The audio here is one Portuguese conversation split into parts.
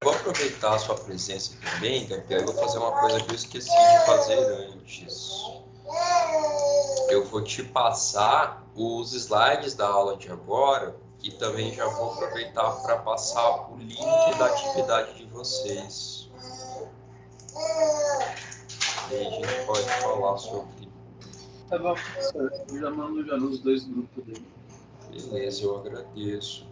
Vou aproveitar a sua presença também, Gabriel, e vou fazer uma coisa que eu esqueci de fazer antes. Eu vou te passar os slides da aula de agora e também já vou aproveitar para passar o link da atividade de vocês. E aí a gente pode falar sobre... Tá bom, professor. Eu já mando já nos dois grupos dele. Beleza, eu agradeço.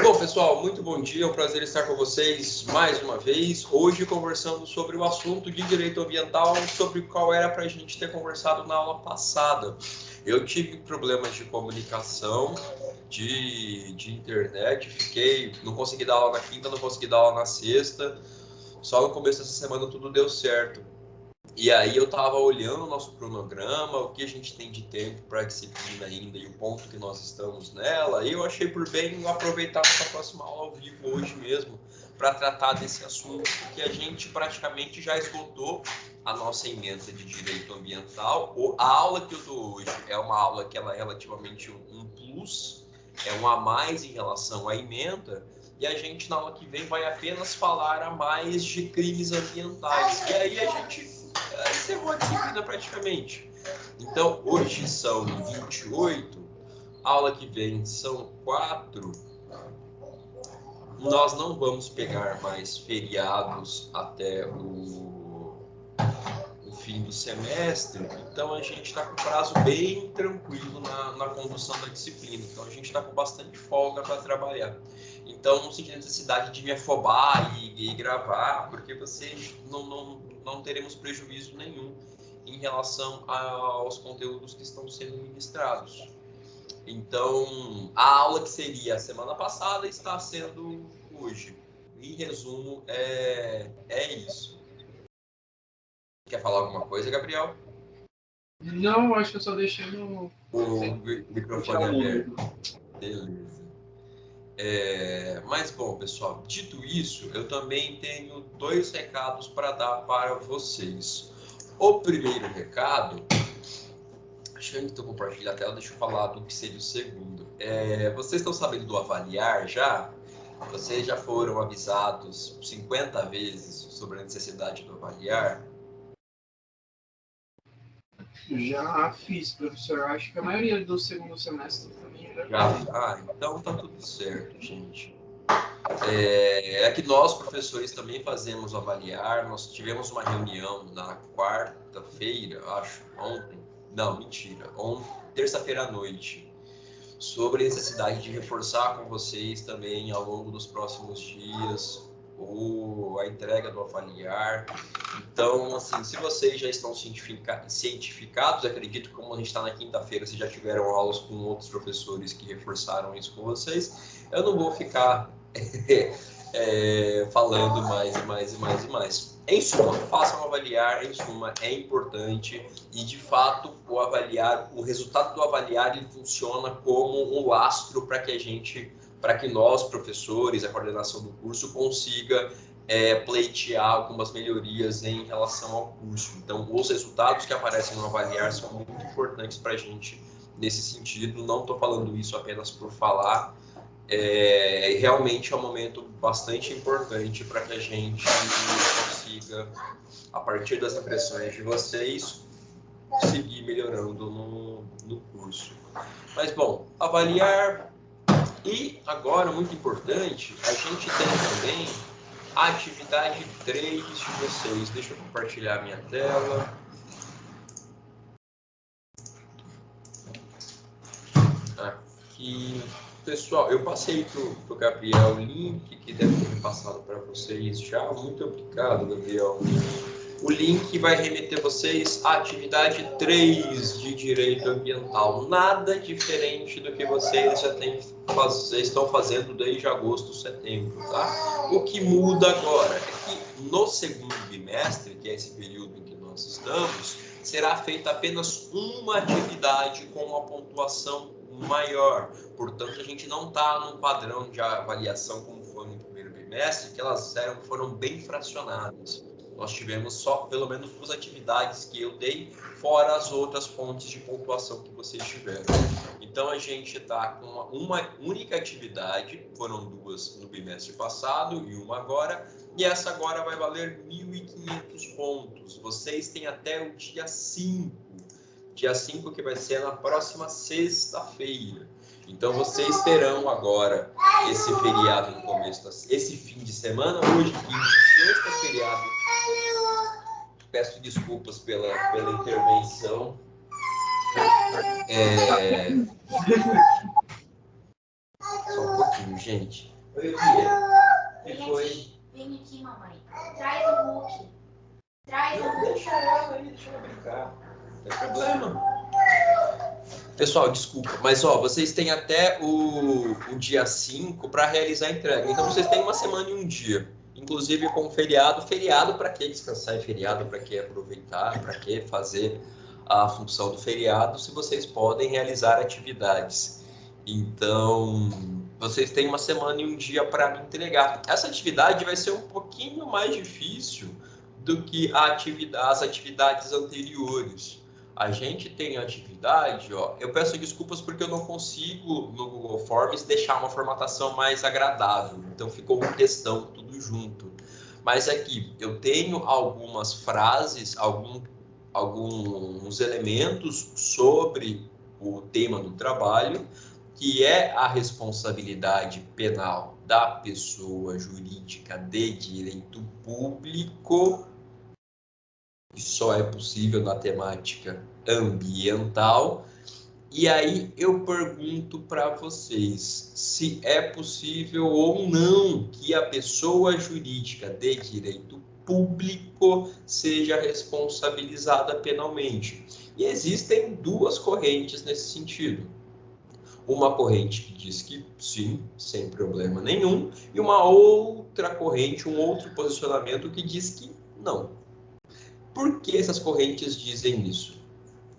Bom, pessoal, muito bom dia, é um prazer estar com vocês mais uma vez. Hoje conversando sobre o assunto de direito ambiental, sobre o qual era para a gente ter conversado na aula passada. Eu tive problemas de comunicação, de internet, não consegui dar aula na quinta, não consegui dar aula na sexta, só no começo dessa semana tudo deu certo. E aí eu estava olhando o nosso cronograma, o que a gente tem de tempo para a disciplina ainda e o ponto que nós estamos nela, e eu achei por bem aproveitar essa próxima aula ao vivo hoje mesmo para tratar desse assunto, porque a gente praticamente já esgotou a nossa ementa de direito ambiental. A aula que eu dou hoje é uma aula que ela é relativamente um plus, é um a mais em relação à ementa, e a gente na aula que vem vai apenas falar a mais de crimes ambientais. E aí a gente encerrou a disciplina praticamente. Então, hoje são 28, a aula que vem são 4. Nós não vamos pegar mais feriados até o fim do semestre, então a gente está com prazo bem tranquilo na condução da disciplina. Então, a gente está com bastante folga para trabalhar. Então, não sinto necessidade de me afobar e gravar, porque vocês não teremos prejuízo nenhum em relação aos conteúdos que estão sendo ministrados. Então, a aula que seria a semana passada está sendo hoje. Em resumo, é isso. Quer falar alguma coisa, Gabriel? Não, acho que eu só deixei no... O microfone aberto. Beleza. Mas, bom, pessoal, dito isso, eu também tenho 2 recados para dar para vocês. O primeiro recado, acho que eu estou compartilhando a tela, deixa eu falar do que seria o segundo. Vocês estão sabendo do avaliar já? Vocês já foram avisados 50 vezes sobre a necessidade do avaliar? Já fiz, professor. Acho que a maioria do segundo semestre também era. Então tá tudo certo, gente. É que nós, professores, também fazemos avaliar. Nós tivemos uma reunião na quarta-feira, acho, ontem. Não, mentira. Terça-feira à noite. Sobre a necessidade de reforçar com vocês também ao longo dos próximos dias a entrega do avaliar. Então, assim, se vocês já estão cientificados, acredito que como a gente está na quinta-feira, vocês já tiveram aulas com outros professores que reforçaram isso com vocês, eu não vou ficar falando mais. Em suma, façam avaliar, em suma, é importante e, de fato, o resultado do avaliar, ele funciona como um lastro para que nós, professores, a coordenação do curso, consiga pleitear algumas melhorias em relação ao curso. Então, os resultados que aparecem no avaliar são muito importantes para a gente nesse sentido. Não estou falando isso apenas por falar, realmente é um momento bastante importante para que a gente consiga, a partir das impressões de vocês, seguir melhorando no curso. Mas, bom, avaliar. E agora, muito importante, a gente tem também a atividade 3 de vocês. Deixa eu compartilhar a minha tela. Aqui. Pessoal, eu passei para o Gabriel o link que deve ter passado para vocês já. Muito obrigado, Gabriel. O link vai remeter vocês à atividade 3 de direito ambiental. Nada diferente do que vocês estão fazendo desde agosto, setembro, tá? O que muda agora é que no segundo bimestre, que é esse período em que nós estamos, será feita apenas uma atividade com uma pontuação maior. Portanto, a gente não está num padrão de avaliação como foi no primeiro bimestre, que elas foram bem fracionadas. Nós tivemos só, pelo menos, 2 atividades que eu dei, fora as outras fontes de pontuação que vocês tiveram. Então, a gente está com uma única atividade, foram 2 no bimestre passado e uma agora, e essa agora vai valer 1.500 pontos. Vocês têm até o dia 5. Dia 5, que vai ser na próxima sexta-feira. Então, vocês terão agora esse feriado no começo, esse fim de semana, hoje, quinta, sexta, feriado. Peço desculpas pela intervenção. Só um pouquinho, gente. Oi, Bia. O que foi? Vem aqui, mamãe. Traz o Hulk. Traz o Hulk. Deixa ela aí, deixa ela brincar. Não tem problema. Pessoal, desculpa, mas vocês têm até o dia 5 para realizar a entrega. Então, vocês têm uma semana e um dia. Inclusive com feriado. Feriado para que descansar e feriado para que aproveitar, para que fazer a função do feriado, se vocês podem realizar atividades. Então, vocês têm uma semana e um dia para me entregar. Essa atividade vai ser um pouquinho mais difícil do que as atividades anteriores. A gente tem atividade, eu peço desculpas porque eu não consigo no Google Forms deixar uma formatação mais agradável, então ficou um textão tudo junto. Mas aqui eu tenho algumas frases, alguns elementos sobre o tema do trabalho, que é a responsabilidade penal da pessoa jurídica de direito público, que só é possível na temática ambiental. E aí eu pergunto para vocês se é possível ou não que a pessoa jurídica de direito público seja responsabilizada penalmente. E existem 2 correntes nesse sentido. Uma corrente que diz que sim, sem problema nenhum, e uma outra corrente, um outro posicionamento que diz que não. Por que essas correntes dizem isso?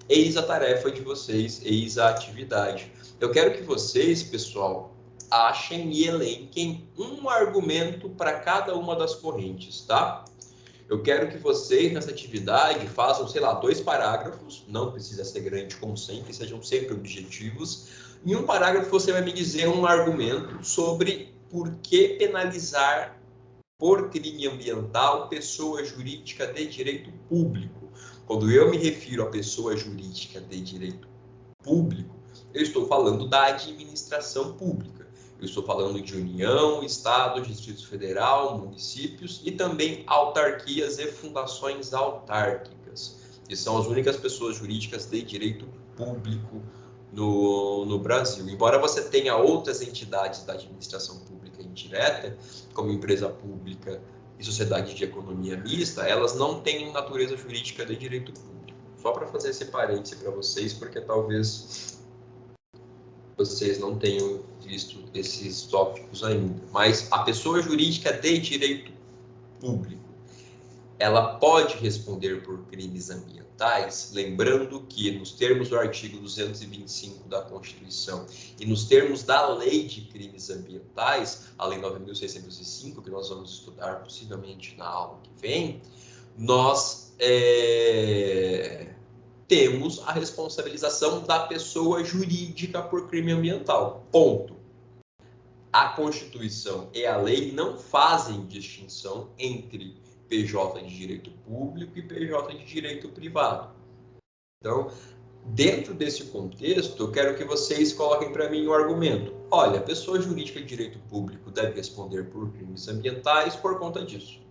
Eis a tarefa de vocês, eis a atividade. Eu quero que vocês, pessoal, achem e elenquem um argumento para cada uma das correntes, tá? Eu quero que vocês, nessa atividade, façam, 2 parágrafos, não precisa ser grande como sempre, sejam sempre objetivos. Em um parágrafo você vai me dizer um argumento sobre por que penalizar por crime ambiental pessoa jurídica de direito público. Quando eu me refiro a pessoa jurídica de direito público, eu estou falando da administração pública. Eu estou falando de União, Estado, Distrito Federal, municípios e também autarquias e fundações autárquicas, que são as únicas pessoas jurídicas de direito público no Brasil. Embora você tenha outras entidades da administração pública indireta, como empresa pública e sociedade de economia mista, elas não têm natureza jurídica de direito público. Só para fazer esse parêntese para vocês, porque talvez vocês não tenham visto esses tópicos ainda. Mas a pessoa jurídica de direito público, ela pode responder por crimes ambientais, lembrando que nos termos do artigo 225 da Constituição e nos termos da Lei de Crimes Ambientais, a Lei 9.605, que nós vamos estudar possivelmente na aula que vem, nós temos a responsabilização da pessoa jurídica por crime ambiental. Ponto. A Constituição e a lei não fazem distinção entre PJ de direito público e PJ de direito privado. Então, dentro desse contexto, eu quero que vocês coloquem para mim o argumento. Olha, a pessoa jurídica de direito público deve responder por crimes ambientais por conta disso.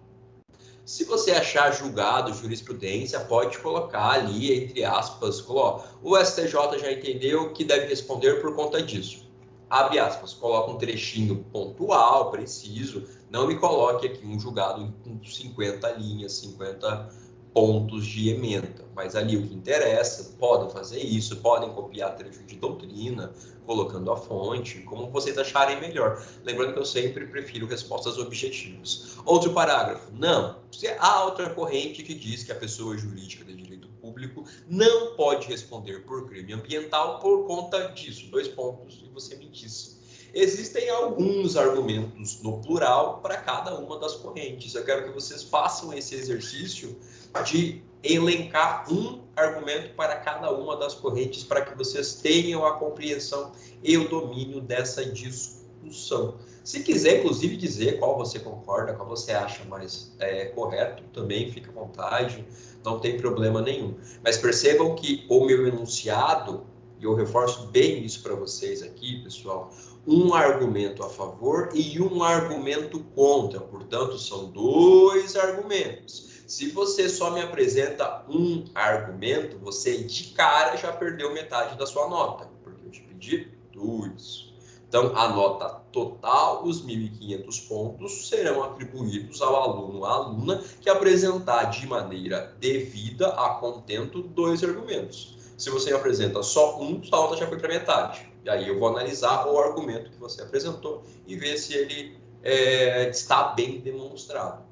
Se você achar julgado, jurisprudência, pode colocar ali, entre aspas, o STJ já entendeu que deve responder por conta disso. Abre aspas, coloca um trechinho pontual, preciso, não me coloque aqui um julgado com 50 linhas, 50 pontos de ementa, mas ali o que interessa, podem fazer isso, podem copiar trecho de doutrina, colocando a fonte, como vocês acharem melhor. Lembrando que eu sempre prefiro respostas objetivas. Outro parágrafo, não, há outra corrente que diz que a pessoa jurídica de direito público público não pode responder por crime ambiental por conta disso. 2 pontos e você me diz. Existem alguns argumentos no plural para cada uma das correntes. Eu quero que vocês façam esse exercício de elencar um argumento para cada uma das correntes para que vocês tenham a compreensão e o domínio dessa discussão. Se quiser, inclusive, dizer qual você concorda, qual você acha mais correto, também fica à vontade, não tem problema nenhum. Mas percebam que o meu enunciado, e eu reforço bem isso para vocês aqui, pessoal, um argumento a favor e um argumento contra. Portanto, são 2 argumentos. Se você só me apresenta um argumento, você de cara já perdeu metade da sua nota, porque eu te pedi 2. Então, a nota total, os 1.500 pontos, serão atribuídos ao aluno ou à aluna que apresentar de maneira devida, a contento, 2 argumentos. Se você apresenta só um, sua nota já foi para metade. E aí eu vou analisar o argumento que você apresentou e ver se ele está bem demonstrado.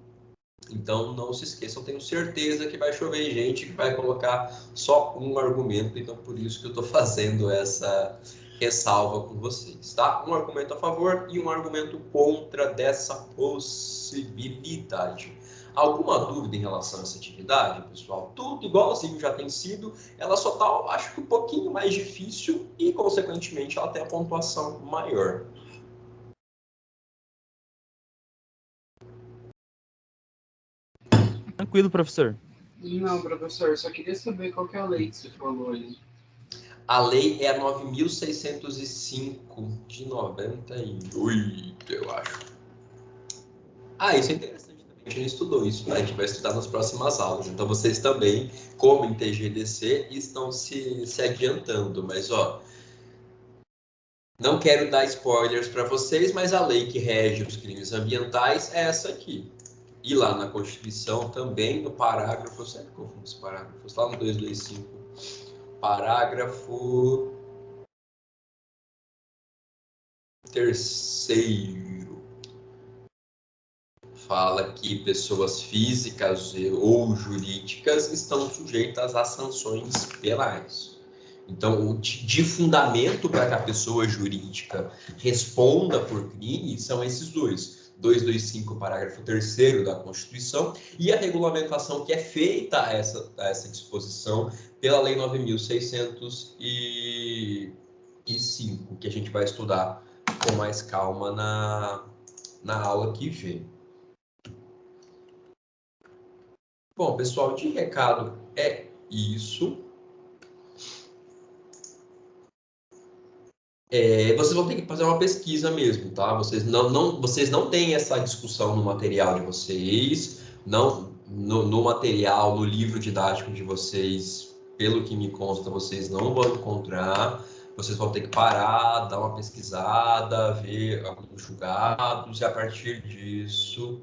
Então, não se esqueçam, tenho certeza que vai chover gente que vai colocar só um argumento, então por isso que eu estou fazendo essa ressalva com vocês, tá? Um argumento a favor e um argumento contra dessa possibilidade. Alguma dúvida em relação a essa atividade, pessoal? Tudo igualzinho já tem sido, ela só está, acho que um pouquinho mais difícil e, consequentemente, ela tem a pontuação maior. Tranquilo, professor. Não, professor, eu só queria saber qual que é a lei que você falou ali. A lei é a 9.605 de 98, eu acho. Ah, isso é interessante também. A gente não estudou isso, né? A gente vai estudar nas próximas aulas. Então, vocês também, como em TGDC, estão se adiantando. Mas, ó, não quero dar spoilers para vocês, mas a lei que rege os crimes ambientais é essa aqui. E lá na Constituição também, no parágrafo, eu sempre confundo esse parágrafo, lá no 225, parágrafo 3º, fala que pessoas físicas ou jurídicas estão sujeitas a sanções penais. Então, de fundamento para que a pessoa jurídica responda por crime são esses 2. 225, parágrafo 3º da Constituição, e a regulamentação que é feita a essa disposição pela Lei 9.605, que a gente vai estudar com mais calma na aula que vem. Bom, pessoal, de recado é isso. Vocês vão ter que fazer uma pesquisa mesmo, tá? Vocês não têm essa discussão no material de vocês, não no material, no livro didático de vocês, pelo que me consta, vocês não vão encontrar. Vocês vão ter que parar, dar uma pesquisada, ver alguns julgados e, a partir disso,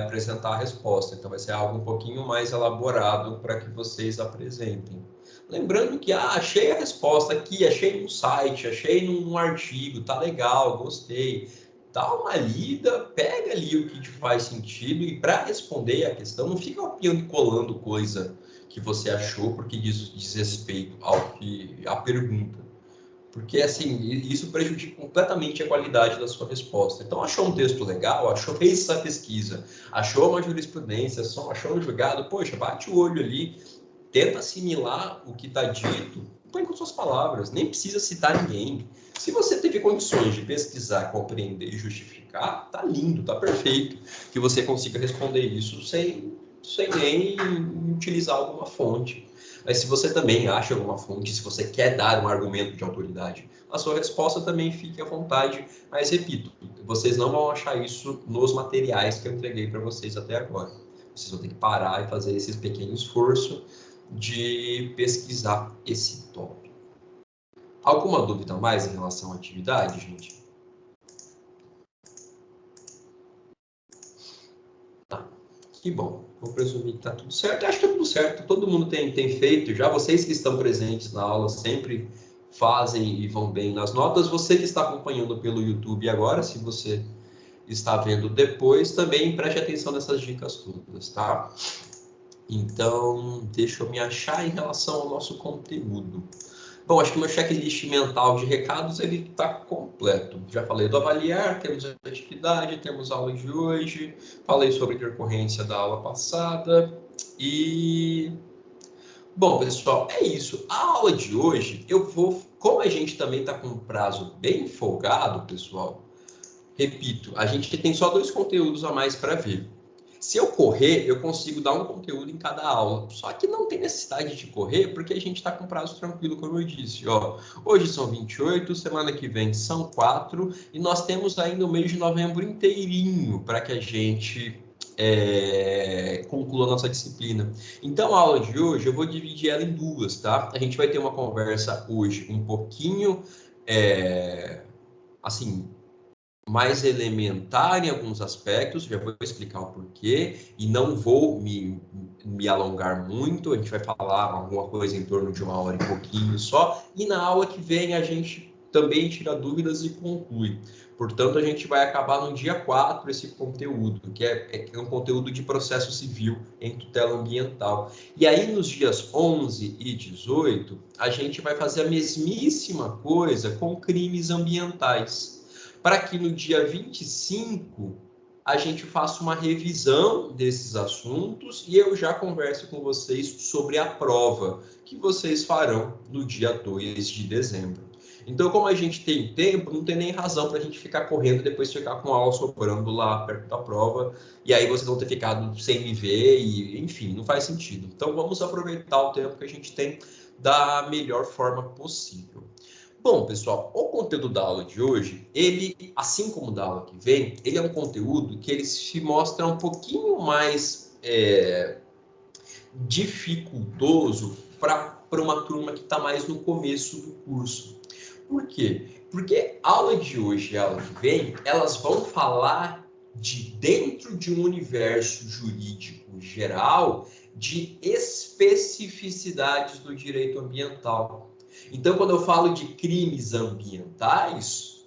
apresentar a resposta. Então, vai ser algo um pouquinho mais elaborado para que vocês apresentem. Lembrando que, achei a resposta aqui, achei no site, achei num artigo, tá legal, gostei. Dá uma lida, pega ali o que te faz sentido e, para responder a questão, não fica copiando e colando coisa que você achou porque diz respeito à pergunta. Porque, assim, isso prejudica completamente a qualidade da sua resposta. Então, achou um texto legal, fez essa pesquisa, achou uma jurisprudência, achou um julgado, poxa, bate o olho ali, tenta assimilar o que está dito, põe com suas palavras, nem precisa citar ninguém. Se você teve condições de pesquisar, compreender e justificar, tá lindo, tá perfeito, que você consiga responder isso sem nem utilizar alguma fonte. Mas se você também acha alguma fonte, se você quer dar um argumento de autoridade, a sua resposta também fique à vontade. Mas, repito, vocês não vão achar isso nos materiais que eu entreguei para vocês até agora. Vocês vão ter que parar e fazer esse pequeno esforço de pesquisar esse tópico. Alguma dúvida mais em relação à atividade, gente? Tá, que bom. Vou presumir que está tudo certo. Acho que está tudo certo. Todo mundo tem feito já. Vocês que estão presentes na aula sempre fazem e vão bem nas notas. Você que está acompanhando pelo YouTube agora, se você está vendo depois, também preste atenção nessas dicas todas, tá? Então, deixa eu me achar em relação ao nosso conteúdo. Bom, acho que meu checklist mental de recados ele está completo. Já falei do avaliar, temos a atividade, temos a aula de hoje, falei sobre a intercorrência da aula passada e... Bom, pessoal, é isso. A aula de hoje, como a gente também está com um prazo bem folgado, pessoal, repito, a gente tem só 2 conteúdos a mais para ver. Se eu correr, eu consigo dar um conteúdo em cada aula. Só que não tem necessidade de correr, porque a gente está com prazo tranquilo, como eu disse. Ó, hoje são 28, semana que vem são 4, e nós temos ainda o mês de novembro inteirinho para que a gente conclua a nossa disciplina. Então, a aula de hoje, eu vou dividir ela em 2, tá? A gente vai ter uma conversa hoje um pouquinho, assim, mais elementar em alguns aspectos, já vou explicar o porquê, e não vou me alongar muito, a gente vai falar alguma coisa em torno de 1 hora e pouquinho só, e na aula que vem a gente também tira dúvidas e conclui. Portanto, a gente vai acabar no dia 4 esse conteúdo, que é um conteúdo de processo civil em tutela ambiental. E aí, nos dias 11 e 18, a gente vai fazer a mesmíssima coisa com crimes ambientais, para que no dia 25 a gente faça uma revisão desses assuntos e eu já converso com vocês sobre a prova que vocês farão no dia 2 de dezembro. Então, como a gente tem tempo, não tem nem razão para a gente ficar correndo e depois ficar com a aula sobrando lá perto da prova, e aí vocês vão ter ficado sem me ver, e enfim, não faz sentido. Então, vamos aproveitar o tempo que a gente tem da melhor forma possível. Bom, pessoal, o conteúdo da aula de hoje, ele, assim como da aula que vem, ele é um conteúdo que ele se mostra um pouquinho mais dificultoso para uma turma que está mais no começo do curso. Por quê? Porque a aula de hoje e a aula que vem, elas vão falar de dentro de um universo jurídico geral de especificidades do direito ambiental. Então, quando eu falo de crimes ambientais,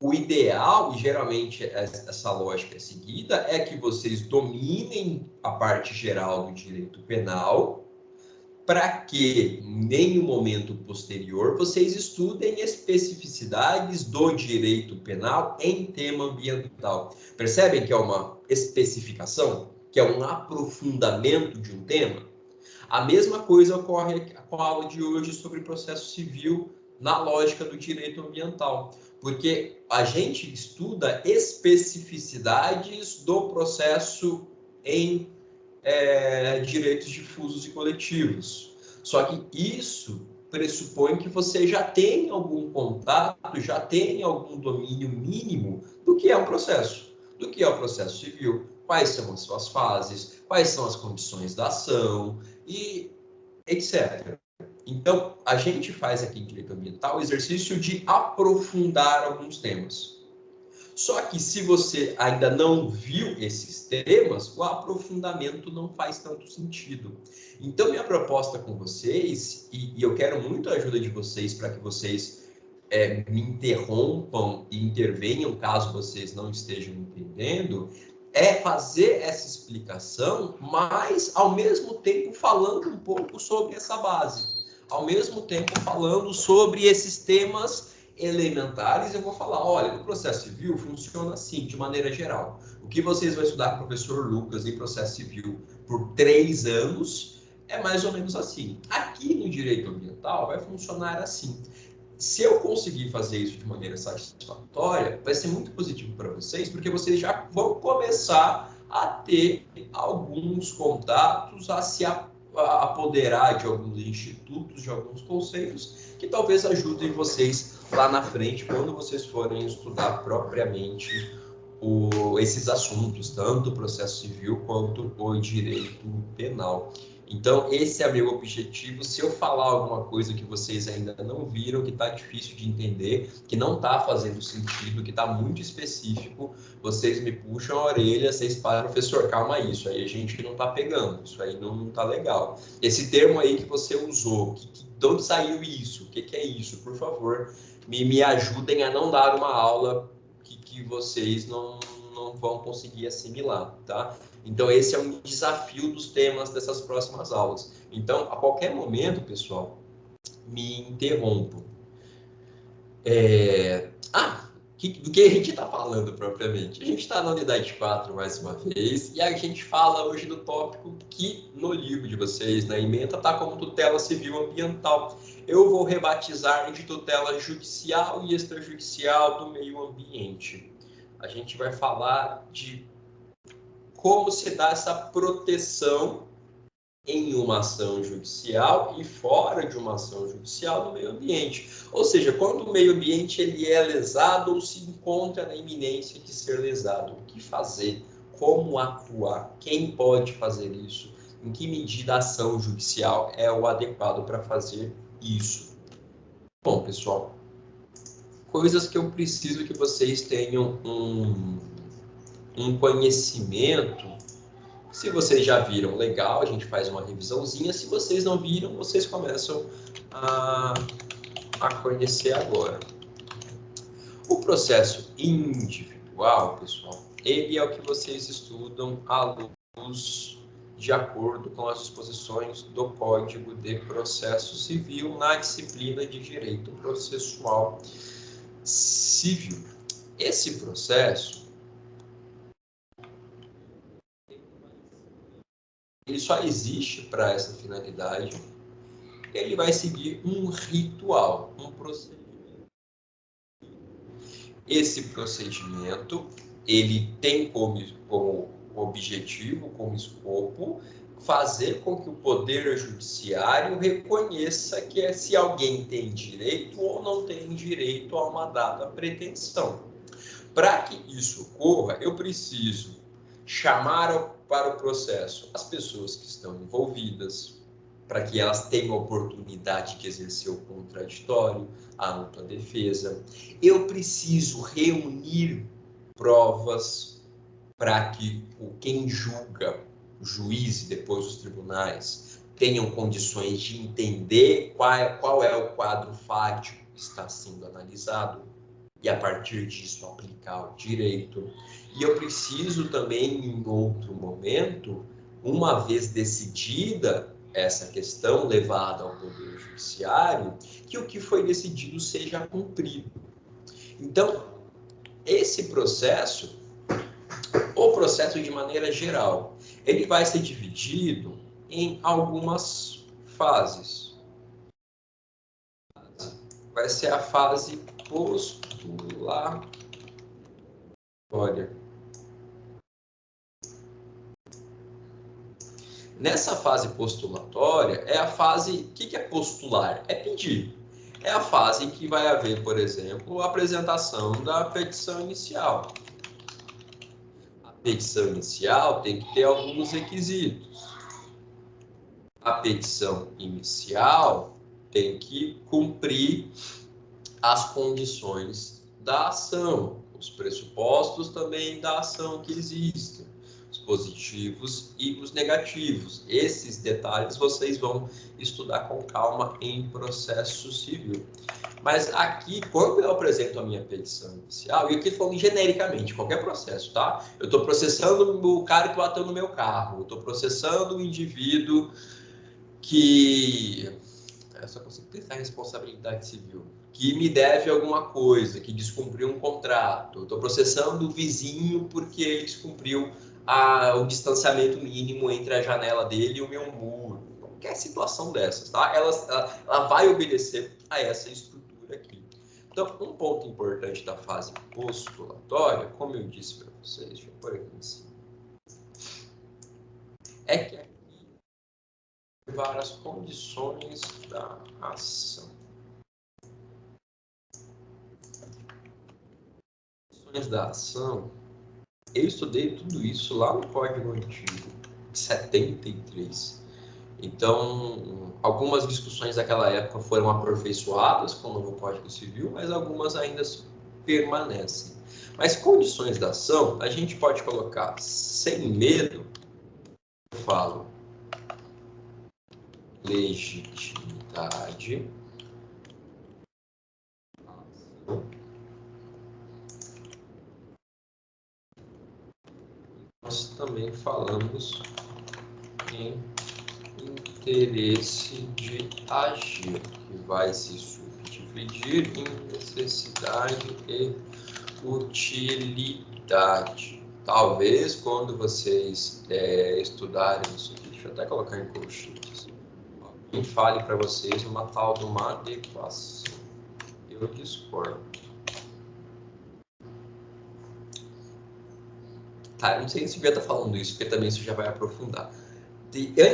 o ideal, e geralmente essa lógica é seguida, é que vocês dominem a parte geral do direito penal, para que, em nenhum momento posterior, vocês estudem especificidades do direito penal em tema ambiental. Percebem que é uma especificação, que é um aprofundamento de um tema? A mesma coisa ocorre com a aula de hoje sobre processo civil na lógica do direito ambiental, porque a gente estuda especificidades do processo em direitos difusos e coletivos. Só que isso pressupõe que você já tem algum contato, já tem algum domínio mínimo do que é um processo, do que é o processo civil, quais são as suas fases, quais são as condições da ação e etc. Então, a gente faz aqui em direito ambiental o exercício de aprofundar alguns temas. Só que se você ainda não viu esses temas, o aprofundamento não faz tanto sentido. Então, minha proposta com vocês, e eu quero muito a ajuda de vocês para que vocês me interrompam e intervenham caso vocês não estejam entendendo, é fazer essa explicação, mas ao mesmo tempo falando um pouco sobre essa base, ao mesmo tempo falando sobre esses temas elementares. Eu vou falar, olha, no processo civil funciona assim, de maneira geral. O que vocês vão estudar com o professor Lucas em processo civil por 3 anos é mais ou menos assim. Aqui no direito ambiental vai funcionar assim. Se eu conseguir fazer isso de maneira satisfatória, vai ser muito positivo para vocês, porque vocês já vão começar a ter alguns contatos, a se apoderar de alguns institutos, de alguns conceitos, que talvez ajudem vocês lá na frente, quando vocês forem estudar propriamente esses assuntos, tanto o processo civil quanto o direito penal. Então, esse é meu objetivo. Se eu falar alguma coisa que vocês ainda não viram, que está difícil de entender, que não está fazendo sentido, que está muito específico, vocês me puxam a orelha, vocês falam, professor, calma isso aí a gente não está pegando, isso aí não está legal. Esse termo aí que você usou, de onde saiu isso? O que é isso? Por favor, me ajudem a não dar uma aula que vocês não vão conseguir assimilar, tá? Então, esse é um desafio dos temas dessas próximas aulas. Então, a qualquer momento, pessoal, me interrompam. Do que a gente está falando propriamente? A gente está na unidade 4 mais uma vez, e a gente fala hoje do tópico que no livro de vocês, na ementa, está como tutela civil ambiental. Eu vou rebatizar de tutela judicial e extrajudicial do meio ambiente. A gente vai falar de como se dá essa proteção em uma ação judicial e fora de uma ação judicial no meio ambiente. Ou seja, quando o meio ambiente ele é lesado ou se encontra na iminência de ser lesado, o que fazer? Como atuar? Quem pode fazer isso? Em que medida a ação judicial é o adequado para fazer isso? Bom, pessoal, coisas que eu preciso que vocês tenham um conhecimento. Se vocês já viram, legal, a gente faz uma revisãozinha. Se vocês não viram, vocês começam a conhecer agora. O processo individual, pessoal, ele é o que vocês estudam à luz de acordo com as disposições do Código de Processo Civil na disciplina de Direito Processual Civil. Esse processo ele só existe para essa finalidade. Ele vai seguir um ritual, um procedimento. Esse procedimento, ele tem como objetivo, como escopo, fazer com que o Poder Judiciário reconheça que se alguém tem direito ou não tem direito a uma dada pretensão. Para que isso ocorra, eu preciso chamar para o processo as pessoas que estão envolvidas, para que elas tenham a oportunidade de exercer o contraditório, a ampla defesa. Eu preciso reunir provas para que quem julga, o juiz e depois os tribunais, tenham condições de entender qual é o quadro fático que está sendo analisado e, a partir disso, aplicar o direito. E eu preciso também, em outro momento, uma vez decidida essa questão levada ao Poder Judiciário, que o que foi decidido seja cumprido. Então, esse processo, o processo de maneira geral, ele vai ser dividido em algumas fases. Vai ser a fase postulatória. Nessa fase postulatória, é a fase... O que é postular? É pedir. É a fase em que vai haver, por exemplo, a apresentação da petição inicial. A petição inicial tem que ter alguns requisitos. A petição inicial tem que cumprir as condições da ação, os pressupostos também da ação que existem, os positivos e os negativos. Esses detalhes vocês vão estudar com calma em processo civil. Mas aqui, quando eu apresento a minha petição inicial, e aqui falando genericamente, qualquer processo, tá? Eu estou processando o cara que bateu no meu carro, eu estou processando o indivíduo que... Eu só consigo pensar em responsabilidade civil. Que me deve alguma coisa, que descumpriu um contrato. Estou processando o vizinho porque ele descumpriu o distanciamento mínimo entre a janela dele e o meu muro. Qualquer situação dessas, tá? Ela vai obedecer a essa estrutura aqui. Então, um ponto importante da fase postulatória, como eu disse para vocês, deixa eu pôr aqui em cima, é que aqui várias condições da ação. Da ação, eu estudei tudo isso lá no Código Antigo, 73. Então, algumas discussões daquela época foram aperfeiçoadas com o novo Código Civil, mas algumas ainda permanecem. Mas condições da ação, a gente pode colocar sem medo, eu falo, legitimidade, nós também falamos em interesse de agir, que vai se subdividir em necessidade e utilidade. Talvez quando vocês estudarem isso aqui, deixa eu até colocar em colchetes, alguém fale para vocês uma tal de uma adequação. Eu discordo. Tá, eu não sei se eu devia estar falando isso, porque também isso já vai aprofundar.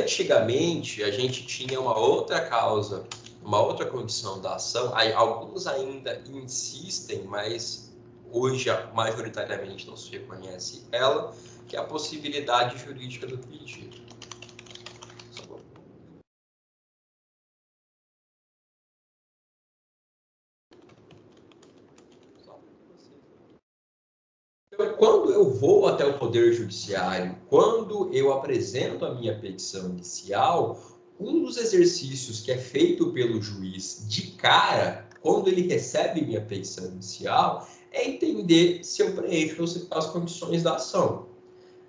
Antigamente, a gente tinha uma outra causa, uma outra condição da ação. Aí, alguns ainda insistem, mas hoje, majoritariamente, não se reconhece ela, que é a possibilidade jurídica do pedido. Então, quando eu vou até o Poder Judiciário, quando eu apresento a minha petição inicial, um dos exercícios que é feito pelo juiz de cara, quando ele recebe minha petição inicial, é entender se eu preencho as condições da ação.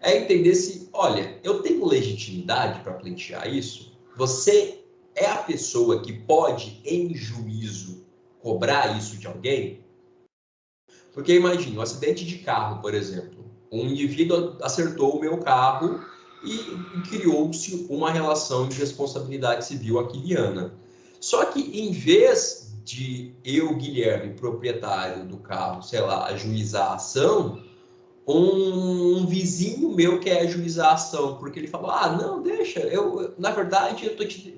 É entender se, olha, eu tenho legitimidade para pleitear isso? Você é a pessoa que pode, em juízo, cobrar isso de alguém? Porque imagine, um acidente de carro, por exemplo. Um indivíduo acertou o meu carro e criou-se uma relação de responsabilidade civil aquiliana. Só que em vez de eu, Guilherme, proprietário do carro, sei lá, ajuizar a ação, um vizinho meu quer ajuizar a ação, porque ele falou, não, deixa, na verdade,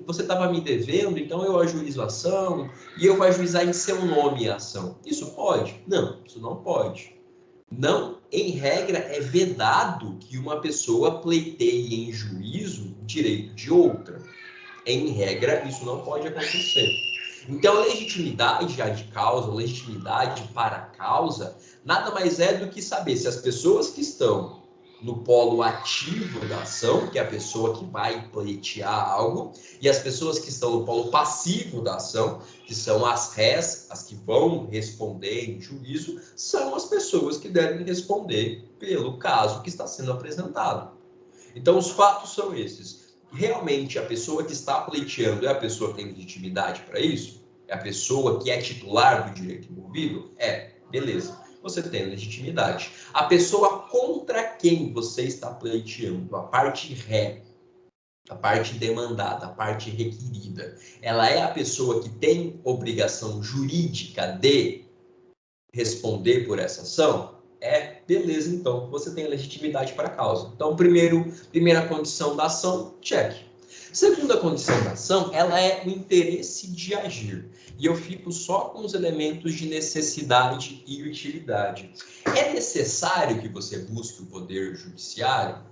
você estava me devendo, então eu ajuizo a ação e eu vou ajuizar em seu nome a ação. Isso pode? Não, isso não pode. Não, em regra, é vedado que uma pessoa pleiteie em juízo direito de outra. Em regra, isso não pode acontecer. Então, a legitimidade já de causa, legitimidade para a causa, nada mais é do que saber se as pessoas que estão no polo ativo da ação, que é a pessoa que vai pleitear algo, e as pessoas que estão no polo passivo da ação, que são as rés, as que vão responder em juízo, são as pessoas que devem responder pelo caso que está sendo apresentado. Então, os fatos são esses. Realmente, a pessoa que está pleiteando é a pessoa que tem legitimidade para isso? É a pessoa que é titular do direito envolvido? É, beleza. Você tem legitimidade. A pessoa contra quem você está pleiteando, a parte ré, a parte demandada, a parte requerida, ela é a pessoa que tem obrigação jurídica de responder por essa ação? Beleza, então, você tem legitimidade para a causa. Então, primeira condição da ação, check. Segunda condição da ação, ela é o interesse de agir. E eu fico só com os elementos de necessidade e utilidade. É necessário que você busque o poder judiciário?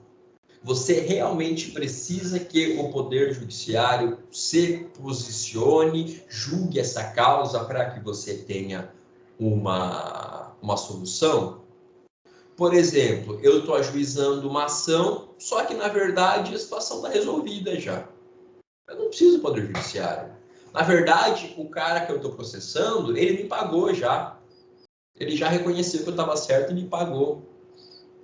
Você realmente precisa que o poder judiciário se posicione, julgue essa causa para que você tenha uma solução? Por exemplo, eu estou ajuizando uma ação, só que, na verdade, a situação está resolvida já. Eu não preciso do Poder Judiciário. Na verdade, o cara que eu estou processando, ele me pagou já. Ele já reconheceu que eu estava certo e me pagou.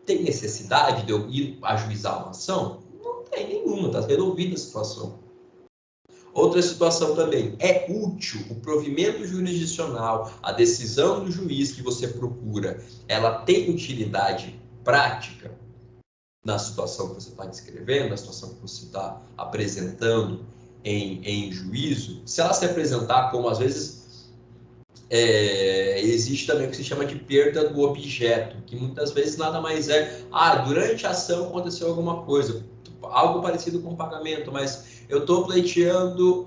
Tem necessidade de eu ir ajuizar uma ação? Não tem nenhuma, está resolvida a situação. Outra situação também, é útil o provimento jurisdicional, a decisão do juiz que você procura, ela tem utilidade prática na situação que você está descrevendo, na situação que você está apresentando em juízo? Se ela se apresentar como, às vezes, existe também o que se chama de perda do objeto, que muitas vezes nada mais é, durante a ação aconteceu alguma coisa, algo parecido com pagamento, mas eu estou pleiteando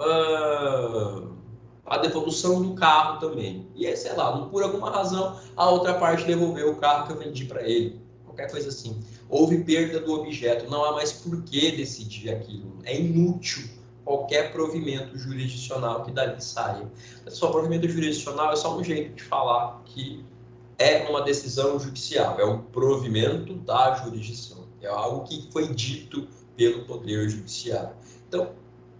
a devolução do carro também. E aí, sei lá, por alguma razão, a outra parte devolveu o carro que eu vendi para ele. Qualquer coisa assim. Houve perda do objeto, não há mais por que decidir aquilo. É inútil qualquer provimento jurisdicional que dali saia. Só provimento jurisdicional é só um jeito de falar que é uma decisão judicial, é um provimento da jurisdição. É algo que foi dito pelo Poder Judiciário. Então,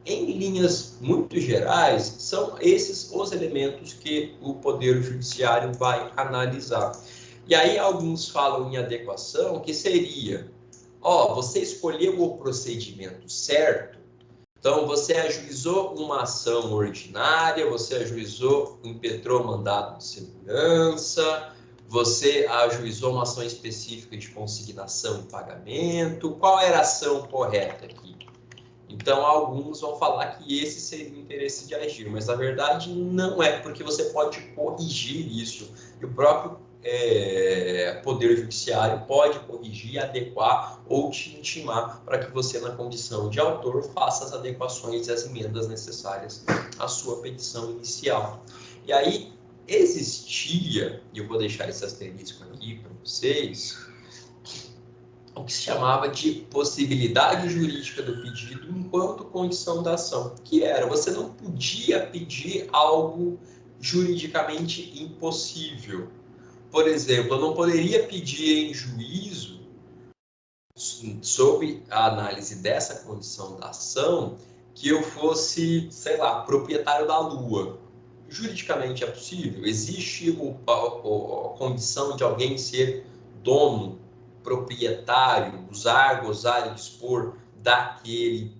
em linhas muito gerais, são esses os elementos que o Poder Judiciário vai analisar. E aí alguns falam em adequação, que seria, ó, você escolheu o procedimento certo, então você ajuizou uma ação ordinária, você ajuizou, impetrou mandado de segurança, você ajuizou uma ação específica de consignação e pagamento, qual era a ação correta aqui? Então, alguns vão falar que esse seria o interesse de agir, mas na verdade não é, porque você pode corrigir isso. E o próprio Poder Judiciário pode corrigir, adequar ou te intimar para que você, na condição de autor, faça as adequações e as emendas necessárias à sua petição inicial. E aí, existia, e eu vou deixar esse asterisco aqui para vocês, o que se chamava de possibilidade jurídica do pedido enquanto condição da ação, que era, você não podia pedir algo juridicamente impossível. Por exemplo, eu não poderia pedir em juízo, sob a análise dessa condição da ação, que eu fosse, sei lá, proprietário da Lua. Juridicamente é possível? Existe a condição de alguém ser dono, proprietário, usar, gozar e dispor daquele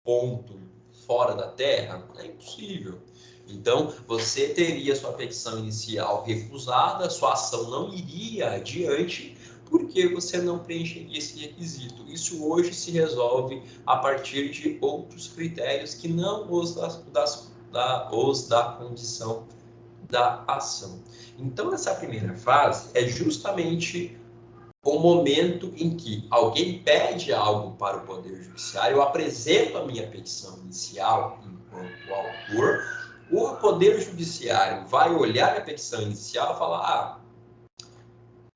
ponto fora da Terra? É impossível. Então, você teria sua petição inicial recusada, sua ação não iria adiante, porque você não preencheria esse requisito. Isso hoje se resolve a partir de outros critérios que não os da condição da ação. Então, essa primeira fase é justamente o momento em que alguém pede algo para o Poder Judiciário, eu apresento a minha petição inicial enquanto autor, o Poder Judiciário vai olhar a petição inicial e falar,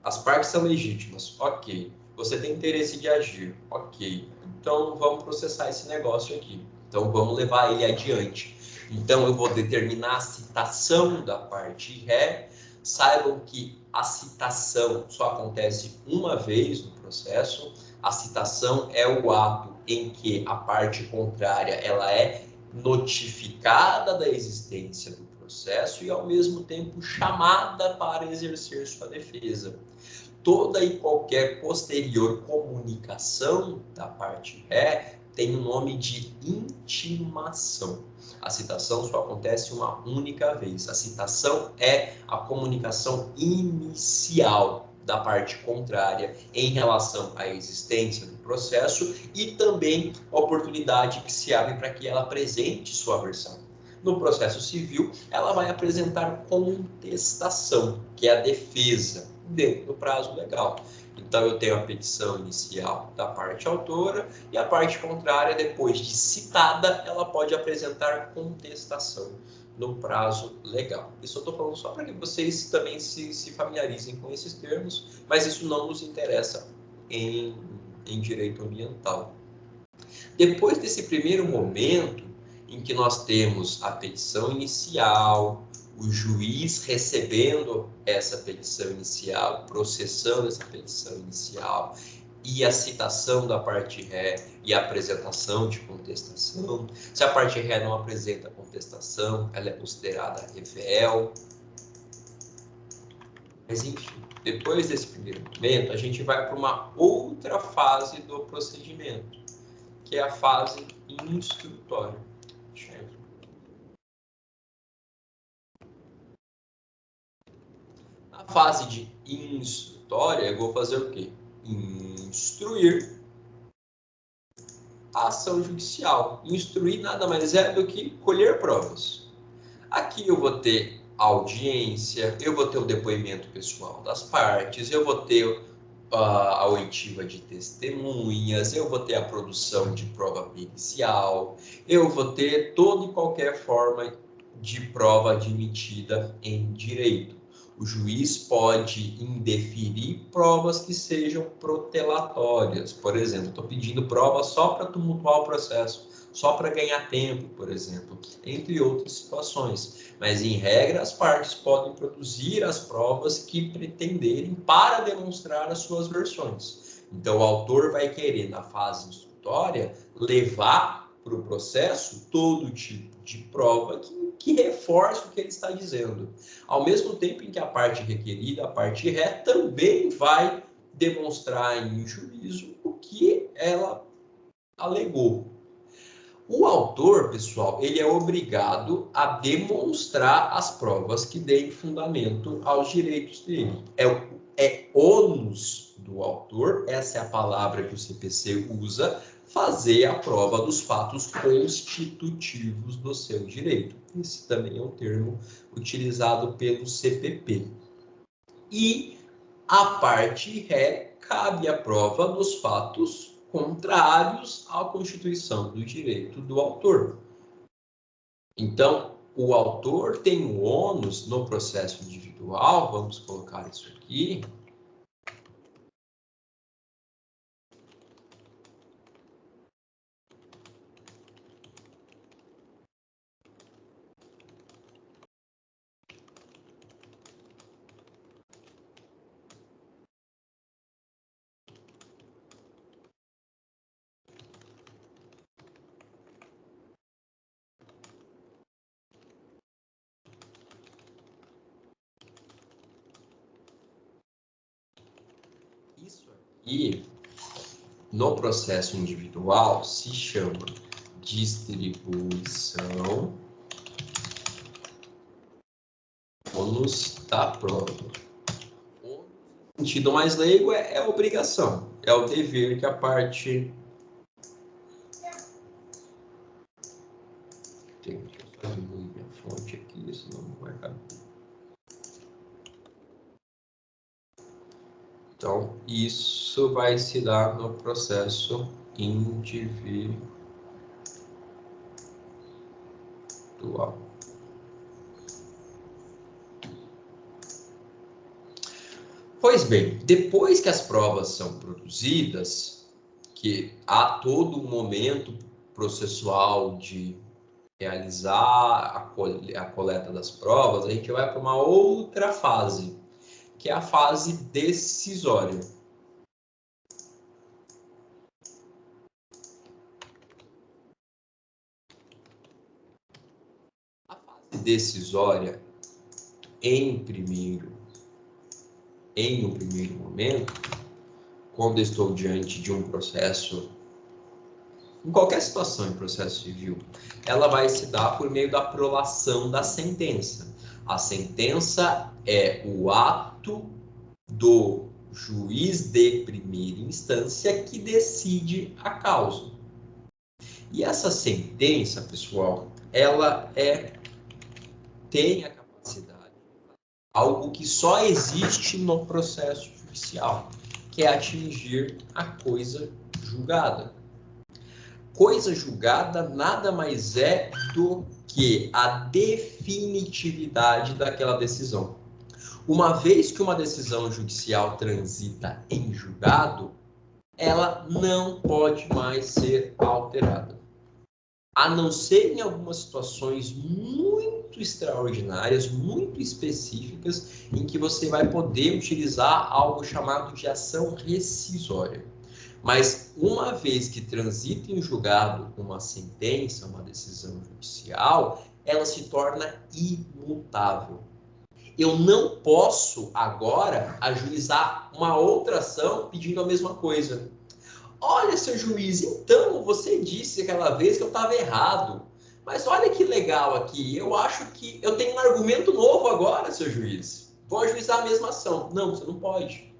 as partes são legítimas, ok. Você tem interesse de agir, ok. Então, vamos processar esse negócio aqui. Então, vamos levar ele adiante. Então, eu vou determinar a citação da parte ré. Saibam que a citação só acontece uma vez no processo. A citação é o ato em que a parte contrária ela é notificada da existência do processo e, ao mesmo tempo, chamada para exercer sua defesa. Toda e qualquer posterior comunicação da parte ré tem o nome de intimação. A citação só acontece uma única vez. A citação é a comunicação inicial da parte contrária em relação à existência do processo e também a oportunidade que se abre para que ela apresente sua versão. No processo civil, ela vai apresentar contestação, que é a defesa, dentro do prazo legal. Então, eu tenho a petição inicial da parte autora e a parte contrária, depois de citada, ela pode apresentar contestação no prazo legal. Isso eu estou falando só para que vocês também se familiarizem com esses termos, mas isso não nos interessa em direito ambiental. Depois desse primeiro momento, em que nós temos a petição inicial, o juiz recebendo essa petição inicial, processando essa petição inicial, e a citação da parte ré e a apresentação de contestação. Se a parte ré não apresenta contestação, ela é considerada revel. Mas, enfim, depois desse primeiro momento, a gente vai para uma outra fase do procedimento, que é a fase instrutória. Na fase de instrutória, eu vou fazer o quê? Instruir a ação judicial. Instruir nada mais é do que colher provas. Aqui eu vou ter audiência, eu vou ter o depoimento pessoal das partes, eu vou ter a oitiva de testemunhas, eu vou ter a produção de prova pericial, eu vou ter toda e qualquer forma de prova admitida em direito. O juiz pode indeferir provas que sejam protelatórias. Por exemplo, estou pedindo prova só para tumultuar o processo, só para ganhar tempo, por exemplo, entre outras situações. Mas, em regra, as partes podem produzir as provas que pretenderem para demonstrar as suas versões. Então, o autor vai querer, na fase instrutória, levar para o processo todo tipo de prova que reforce o que ele está dizendo. Ao mesmo tempo em que a parte requerida, a parte ré, também vai demonstrar em juízo o que ela alegou. O autor, pessoal, ele é obrigado a demonstrar as provas que deem fundamento aos direitos dele. É ônus do autor, essa é a palavra que o CPC usa, fazer a prova dos fatos constitutivos do seu direito. Esse também é um termo utilizado pelo CPP. E a parte ré cabe a prova dos fatos contrários à Constituição do direito do autor. Então, o autor tem o ônus no processo individual, vamos colocar isso aqui. Isso aqui, no processo individual, se chama distribuição ônus da prova. O sentido mais leigo é obrigação, é o dever que a parte... Deixa eu só diminuir minha fonte aqui, senão não vai caber. Então, isso vai se dar no processo individual. Pois bem, depois que as provas são produzidas, que há todo um momento processual de realizar a coleta das provas, a gente vai para uma outra fase, que é a fase decisória. A fase decisória, em um primeiro momento, quando estou diante de um processo, em qualquer situação em processo civil, ela vai se dar por meio da prolação da sentença. A sentença é o ato do juiz de primeira instância que decide a causa. E essa sentença, pessoal, ela tem a capacidade, algo que só existe no processo judicial, que é atingir a coisa julgada. Coisa julgada nada mais é do que a definitividade daquela decisão. Uma vez que uma decisão judicial transita em julgado, ela não pode mais ser alterada. A não ser em algumas situações muito extraordinárias, muito específicas, em que você vai poder utilizar algo chamado de ação rescisória. Mas uma vez que transita em julgado uma sentença, uma decisão judicial, ela se torna imutável. Eu não posso agora ajuizar uma outra ação pedindo a mesma coisa. Olha, seu juiz, então você disse aquela vez que eu estava errado. Mas olha que legal aqui, eu acho que eu tenho um argumento novo agora, seu juiz. Vou ajuizar a mesma ação. Não, você não pode.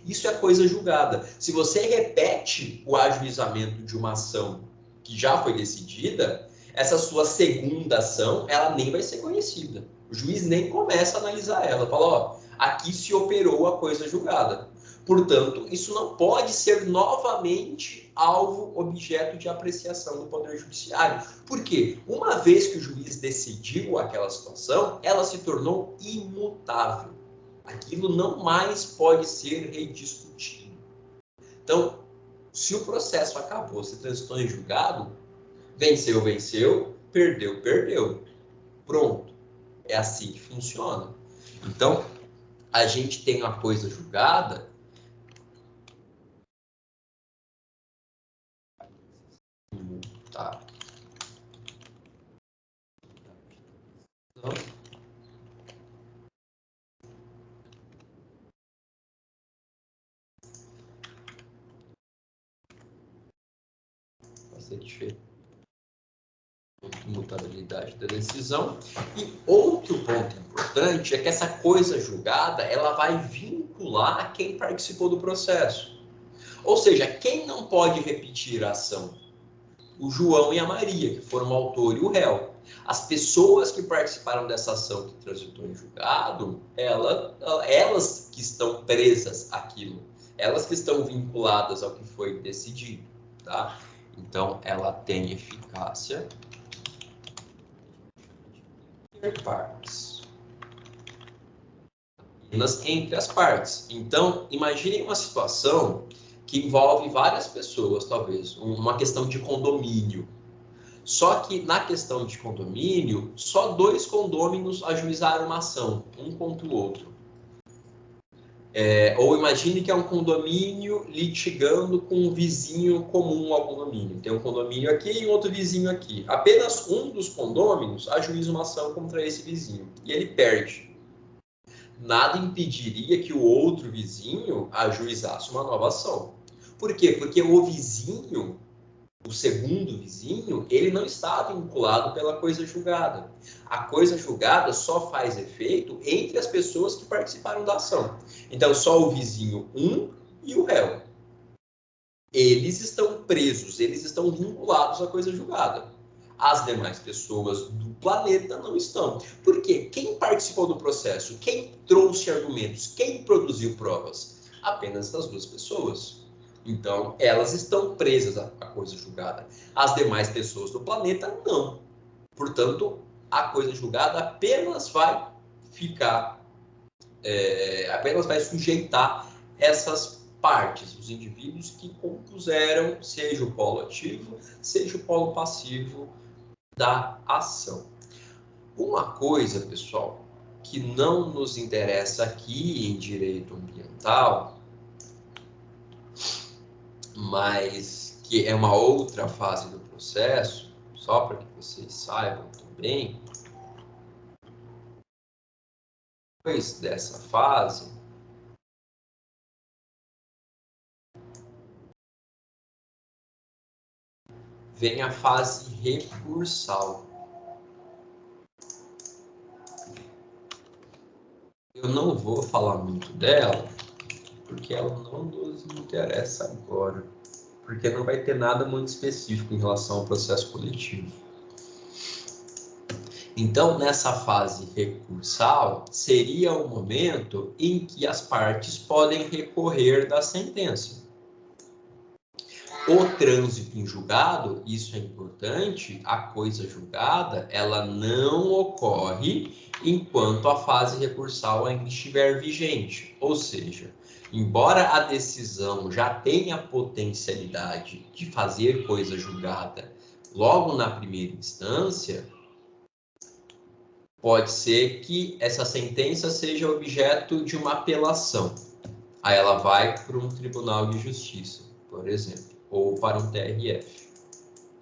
Isso é coisa julgada. Se você repete o ajuizamento de uma ação que já foi decidida, essa sua segunda ação, ela nem vai ser conhecida. O juiz nem começa a analisar ela. Fala, ó, aqui se operou a coisa julgada. Portanto, isso não pode ser novamente alvo, objeto de apreciação do Poder Judiciário. Por quê? Uma vez que o juiz decidiu aquela situação, ela se tornou imutável. Aquilo não mais pode ser rediscutido. Então, se o processo acabou, se transitou em julgado, venceu, venceu, perdeu, perdeu. Pronto. É assim que funciona. Então, a gente tem uma coisa julgada. Tá. Então, fazer diferente. Mutabilidade da decisão. E outro ponto importante é que essa coisa julgada, ela vai vincular quem participou do processo. Ou seja, quem não pode repetir a ação? O João e a Maria, que foram o autor e o réu. As pessoas que participaram dessa ação que transitou em julgado, elas que estão presas àquilo, elas que estão vinculadas ao que foi decidido, tá? Então, ela tem eficácia partes. Apenas entre as partes. Então, imagine uma situação que envolve várias pessoas, talvez, uma questão de condomínio. Só que na questão de condomínio, só 2 condôminos ajuizaram uma ação, um contra o outro. Ou imagine que é um condomínio litigando com um vizinho comum ao condomínio. Tem um condomínio aqui e outro vizinho aqui. Apenas um dos condôminos ajuiza uma ação contra esse vizinho. E ele perde. Nada impediria que o outro vizinho ajuizasse uma nova ação. Por quê? Porque o vizinho, o segundo vizinho, ele não está vinculado pela coisa julgada. A coisa julgada só faz efeito entre as pessoas que participaram da ação. Então, só o vizinho 1 e o réu. Eles estão presos, eles estão vinculados à coisa julgada. As demais pessoas do planeta não estão. Por quê? Quem participou do processo? Quem trouxe argumentos? Quem produziu provas? Apenas essas 2 pessoas. Então, elas estão presas à coisa julgada. As demais pessoas do planeta, não. Portanto, a coisa julgada apenas vai apenas vai sujeitar essas partes, os indivíduos que compuseram, seja o polo ativo, seja o polo passivo da ação. Uma coisa, pessoal, que não nos interessa aqui em direito ambiental, mas que é uma outra fase do processo, só para que vocês saibam também, depois dessa fase, vem a fase recursal. Eu não vou falar muito dela, porque ela não nos interessa agora, porque não vai ter nada muito específico em relação ao processo coletivo. Então, nessa fase recursal, seria o momento em que as partes podem recorrer da sentença. O trânsito em julgado, isso é importante, a coisa julgada, ela não ocorre enquanto a fase recursal ainda estiver vigente. Ou seja, embora a decisão já tenha potencialidade de fazer coisa julgada logo na primeira instância, pode ser que essa sentença seja objeto de uma apelação. Aí ela vai para um tribunal de justiça, por exemplo, ou para um TRF,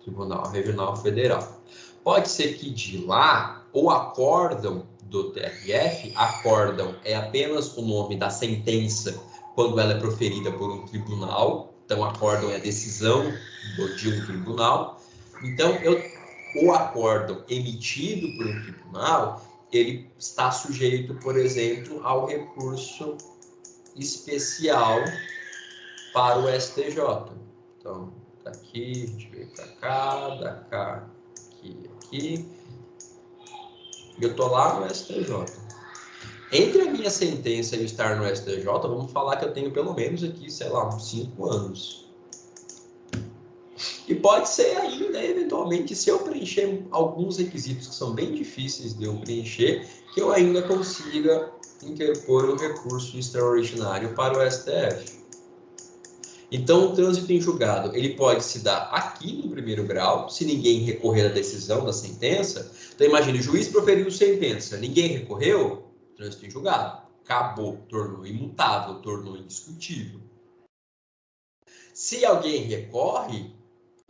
Tribunal Regional Federal. Pode ser que de lá, o acórdão do TRF, acórdão é apenas o nome da sentença quando ela é proferida por um tribunal, então acórdão é a decisão de um tribunal. Então, o acórdão emitido por um tribunal, ele está sujeito, por exemplo, ao recurso especial para o STJ. Então, daqui, a gente veio para cá, da cá, aqui. E eu estou lá no STJ. Entre a minha sentença e eu estar no STJ, vamos falar que eu tenho pelo menos aqui, sei lá, uns 5 anos. E pode ser ainda, eventualmente, se eu preencher alguns requisitos que são bem difíceis de eu preencher, que eu ainda consiga interpor um recurso extraordinário para o STF. Então, o trânsito em julgado, ele pode se dar aqui no primeiro grau, se ninguém recorrer à decisão da sentença. Então, imagine, o juiz proferiu sentença, ninguém recorreu, trânsito em julgado. Acabou, tornou imutável, tornou indiscutível. Se alguém recorre,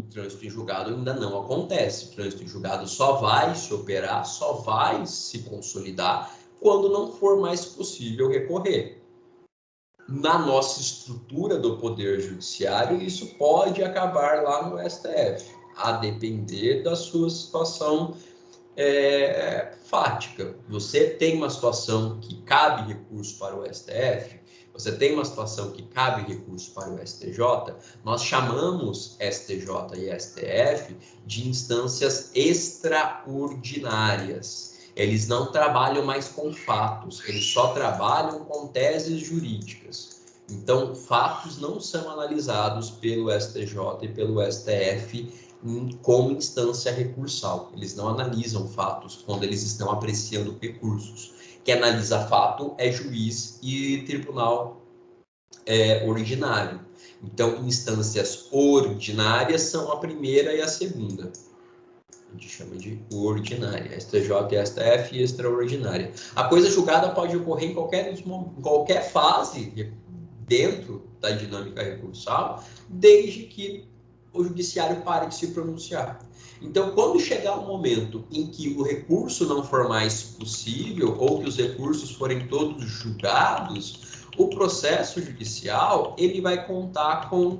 o trânsito em julgado ainda não acontece. O trânsito em julgado só vai se operar, só vai se consolidar quando não for mais possível recorrer. Na nossa estrutura do Poder Judiciário, isso pode acabar lá no STF. a depender da sua situação fática. Você tem uma situação que cabe recurso para o STF, você tem uma situação que cabe recurso para o STJ, nós chamamos STJ e STF de instâncias extraordinárias. Eles não trabalham mais com fatos, eles só trabalham com teses jurídicas. Então, fatos não são analisados pelo STJ e pelo STF como instância recursal. Eles não analisam fatos quando eles estão apreciando recursos. Quem analisa fato é juiz e tribunal ordinário. Então, instâncias ordinárias são a primeira e a segunda. A gente chama de ordinária. STJ e STF e extraordinária. A coisa julgada pode ocorrer em qualquer fase dentro da dinâmica recursal, desde que o judiciário pare de se pronunciar. Então, quando chegar o momento em que o recurso não for mais possível, ou que os recursos forem todos julgados, o processo judicial ele vai contar com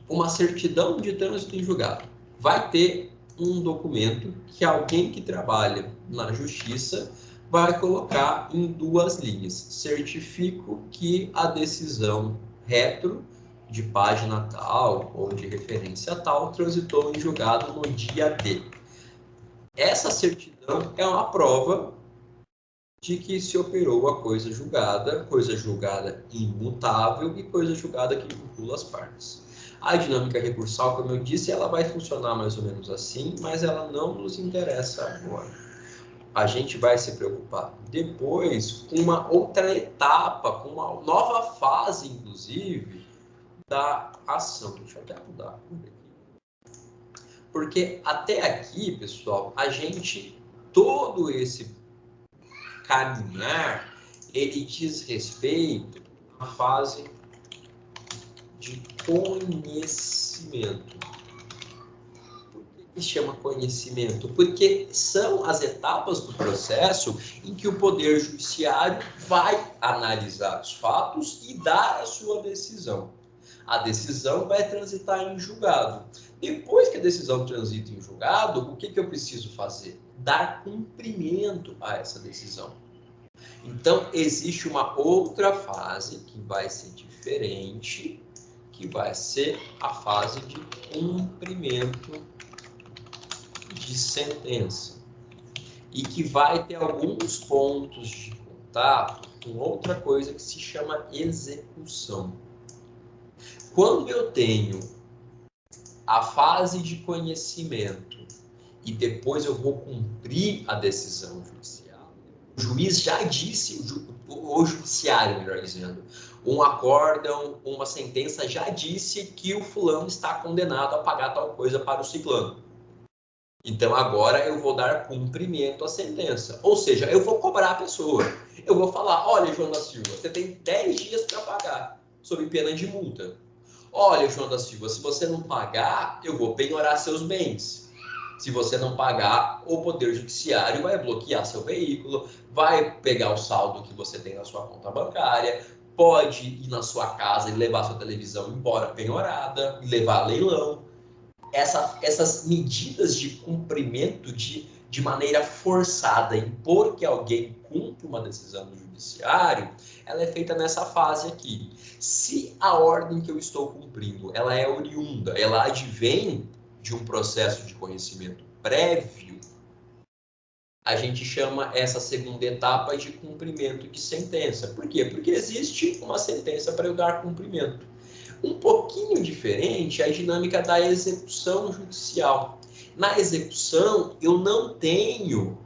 uma certidão de trânsito em julgado. Vai ter um documento que alguém que trabalha na justiça vai colocar em 2 linhas. Certifico que a decisão retro de página tal ou de referência tal transitou em julgado no dia D. Essa certidão é uma prova de que se operou a coisa julgada imutável e coisa julgada que vincula as partes. A dinâmica recursal, como eu disse, ela vai funcionar mais ou menos assim, mas ela não nos interessa agora. A gente vai se preocupar depois com uma outra etapa, com uma nova fase, inclusive, da ação. Deixa eu até mudar. Porque até aqui, pessoal, todo esse caminhar, ele diz respeito à fase de conhecimento. Por que se chama conhecimento? Porque são as etapas do processo em que o Poder Judiciário vai analisar os fatos e dar a sua decisão. A decisão vai transitar em julgado. Depois que a decisão transita em julgado, o que eu preciso fazer? Dar cumprimento a essa decisão. Então, existe uma outra fase que vai ser diferente, que vai ser a fase de cumprimento de sentença. E que vai ter alguns pontos de contato com outra coisa que se chama execução. Quando eu tenho a fase de conhecimento e depois eu vou cumprir a decisão judicial, o juiz já disse, o judiciário, melhor dizendo, um acórdão, uma sentença já disse que o fulano está condenado a pagar tal coisa para o ciclano. Então agora eu vou dar cumprimento à sentença. Ou seja, eu vou cobrar a pessoa. Eu vou falar, olha, João da Silva, você tem 10 dias para pagar, sob pena de multa. Olha, João da Silva, se você não pagar, eu vou penhorar seus bens. Se você não pagar, o Poder Judiciário vai bloquear seu veículo, vai pegar o saldo que você tem na sua conta bancária, pode ir na sua casa e levar sua televisão embora penhorada, levar a leilão. Essas medidas de cumprimento de maneira forçada, impor que alguém cumpra uma decisão do judiciário, ela é feita nessa fase aqui. Se a ordem que eu estou cumprindo, ela é oriunda, ela advém de um processo de conhecimento prévio, a gente chama essa segunda etapa de cumprimento de sentença. Por quê? Porque existe uma sentença para eu dar cumprimento. Um pouquinho diferente é a dinâmica da execução judicial. Na execução, eu não tenho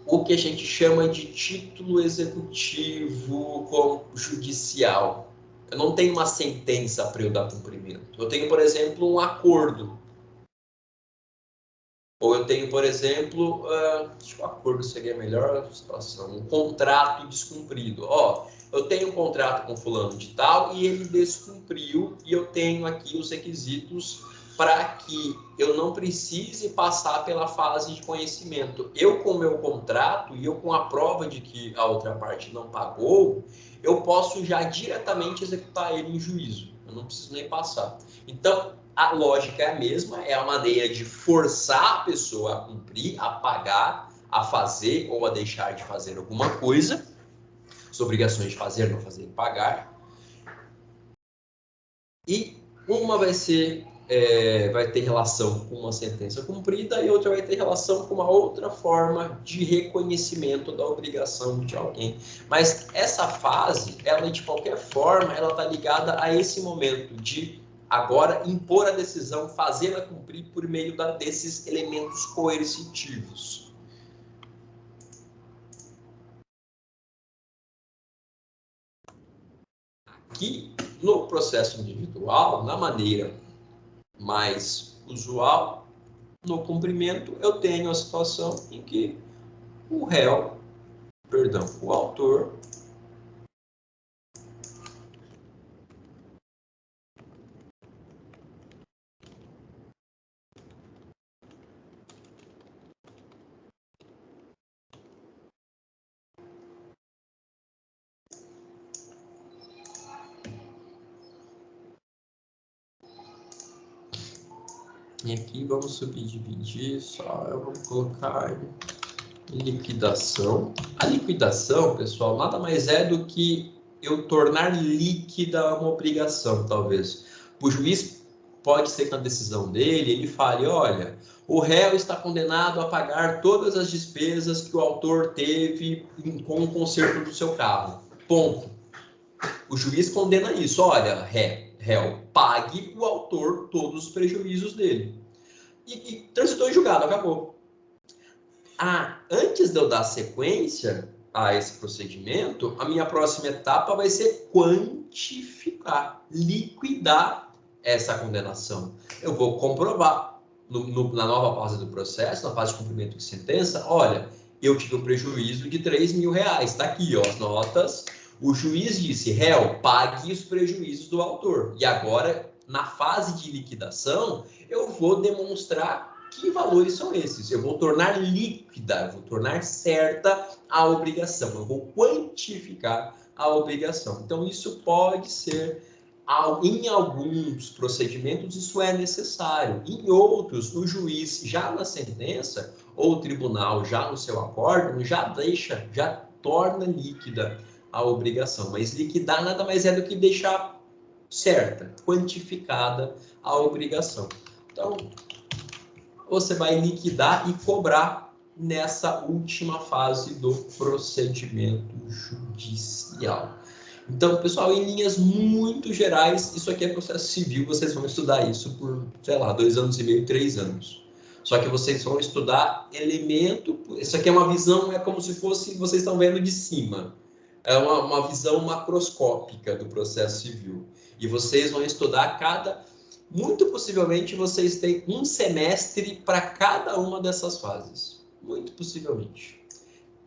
o que a gente chama de título executivo judicial. Eu não tenho uma sentença para eu dar cumprimento. Eu tenho, por exemplo, um acordo. Ou eu tenho, por exemplo, acho que o acordo seria a melhor situação, um contrato descumprido. Eu tenho um contrato com fulano de tal e ele descumpriu e eu tenho aqui os requisitos para que eu não precise passar pela fase de conhecimento. Eu, com o meu contrato e eu com a prova de que a outra parte não pagou, eu posso já diretamente executar ele em juízo. Eu não preciso nem passar. Então, a lógica é a mesma, é a maneira de forçar a pessoa a cumprir, a pagar, a fazer ou a deixar de fazer alguma coisa, as obrigações de fazer, não fazer e pagar. E uma vai ter relação com uma sentença cumprida e outra vai ter relação com uma outra forma de reconhecimento da obrigação de alguém. Mas essa fase, ela de qualquer forma, ela está ligada a esse momento de agora impor a decisão, fazê-la cumprir por meio desses elementos coercitivos. Aqui, no processo individual, na maneira mais usual, no cumprimento, eu tenho a situação em que o autor e aqui vamos subdividir, só eu vou colocar liquidação. A liquidação, pessoal, nada mais é do que eu tornar líquida uma obrigação, talvez. O juiz pode ser que na decisão dele, ele fale, olha, o réu está condenado a pagar todas as despesas que o autor teve com o conserto do seu carro. Ponto. O juiz condena isso, olha, réu, pague o autor todos os prejuízos dele. E transitou em julgado, acabou. Antes de eu dar sequência a esse procedimento, a minha próxima etapa vai ser quantificar, liquidar essa condenação. Eu vou comprovar na nova fase do processo, na fase de cumprimento de sentença, olha, eu tive um prejuízo de R$3.000, está aqui, ó, as notas. O juiz disse, réu, pague os prejuízos do autor. E agora, na fase de liquidação, eu vou demonstrar que valores são esses. Eu vou tornar líquida, eu vou tornar certa a obrigação, eu vou quantificar a obrigação. Então, isso pode ser, em alguns procedimentos, isso é necessário. Em outros, o juiz, já na sentença, ou o tribunal, já no seu acórdão, já torna líquida a obrigação. Mas liquidar nada mais é do que deixar certa, quantificada a obrigação. Então, você vai liquidar e cobrar nessa última fase do procedimento judicial. Então, pessoal, em linhas muito gerais, isso aqui é processo civil, vocês vão estudar isso por, sei lá, 2 anos e meio, 3 anos. Só que vocês vão estudar elemento, isso aqui é uma visão, é como se fosse, vocês estão vendo de cima. É uma visão macroscópica do processo civil. E vocês vão estudar muito possivelmente vocês têm um semestre para cada uma dessas fases. Muito possivelmente.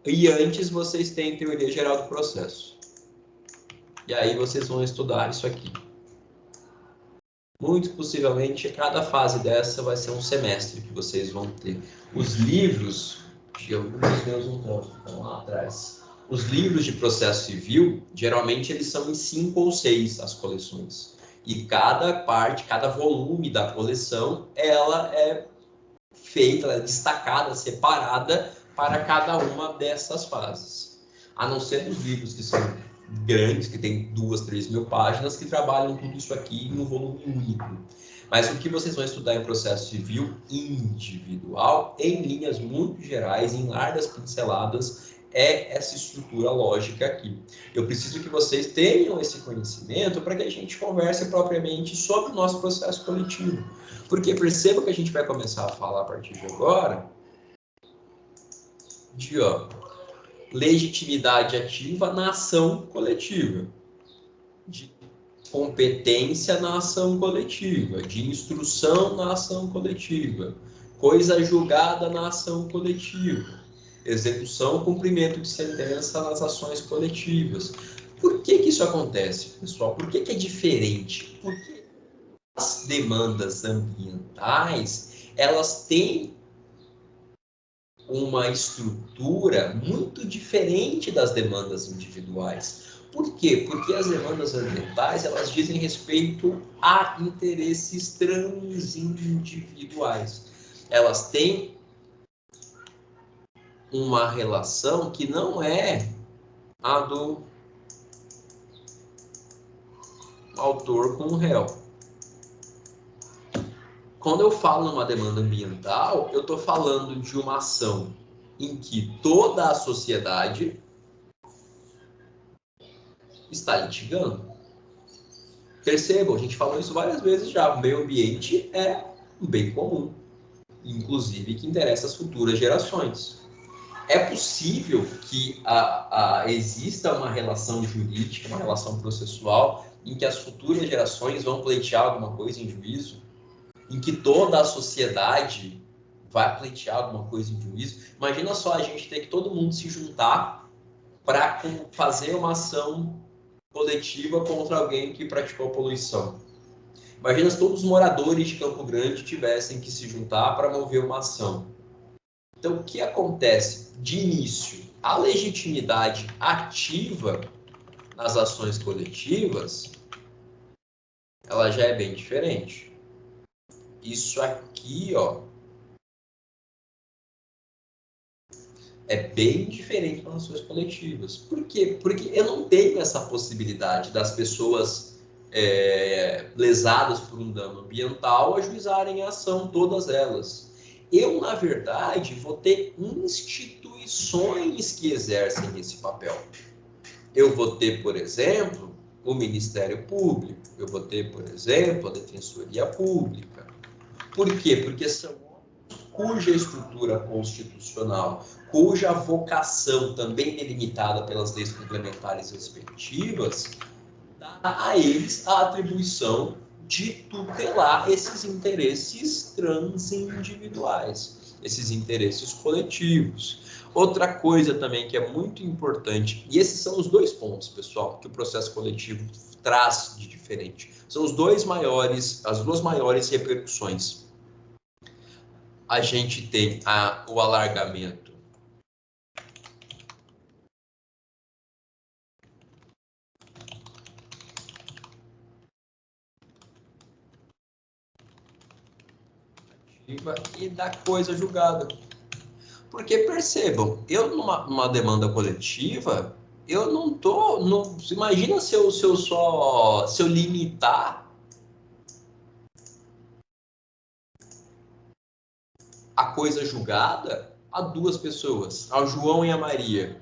E antes vocês têm teoria geral do processo. E aí vocês vão estudar isso aqui. Muito possivelmente cada fase dessa vai ser um semestre que vocês vão ter. Os livros, de alguns meus não estão lá atrás. Os livros de processo civil, geralmente eles são em 5 ou 6 as coleções. E cada volume da coleção, ela é feita, ela é destacada, separada para cada uma dessas fases. A não ser dos livros que são grandes, que tem 2, 3 mil páginas, que trabalham tudo isso aqui em um volume único. Mas o que vocês vão estudar em processo civil individual, em linhas muito gerais, em largas pinceladas, é essa estrutura lógica aqui. Eu preciso que vocês tenham esse conhecimento para que a gente converse propriamente sobre o nosso processo coletivo. Porque perceba que a gente vai começar a falar a partir de agora de legitimidade ativa na ação coletiva, de competência na ação coletiva, de instrução na ação coletiva, coisa julgada na ação coletiva, execução, cumprimento de sentença nas ações coletivas. Por que isso acontece, pessoal? Por que é diferente? Porque as demandas ambientais, elas têm uma estrutura muito diferente das demandas individuais. Por quê? Porque as demandas ambientais, elas dizem respeito a interesses transindividuais. Elas têm uma relação que não é a do autor com o réu. Quando eu falo numa demanda ambiental, eu estou falando de uma ação em que toda a sociedade está litigando. Percebam, a gente falou isso várias vezes já, o meio ambiente é um bem comum, inclusive que interessa às futuras gerações. É possível que exista uma relação jurídica, uma relação processual, em que as futuras gerações vão pleitear alguma coisa em juízo, em que toda a sociedade vai pleitear alguma coisa em juízo. Imagina só a gente ter que todo mundo se juntar para fazer uma ação coletiva contra alguém que praticou poluição. Imagina se todos os moradores de Campo Grande tivessem que se juntar para mover uma ação. Então, o que acontece? De início, a legitimidade ativa nas ações coletivas, ela já é bem diferente. Isso aqui, ó, é bem diferente das ações coletivas. Por quê? Porque eu não tenho essa possibilidade das pessoas lesadas por um dano ambiental ajuizarem a ação, todas elas. Eu, na verdade, vou ter instituições que exercem esse papel. Eu vou ter, por exemplo, o Ministério Público. Eu vou ter, por exemplo, a Defensoria Pública. Por quê? Porque são cuja estrutura constitucional, cuja vocação também delimitada pelas leis complementares respectivas, dá a eles a atribuição de tutelar esses interesses transindividuais, esses interesses coletivos. Outra coisa também que é muito importante, e esses são os dois pontos, pessoal, que o processo coletivo traz de diferente. São as duas maiores repercussões. A gente tem o alargamento e da coisa julgada. Porque percebam, eu numa demanda coletiva, eu não tô. Não, imagina se eu limitar a coisa julgada a duas pessoas, ao João e a Maria.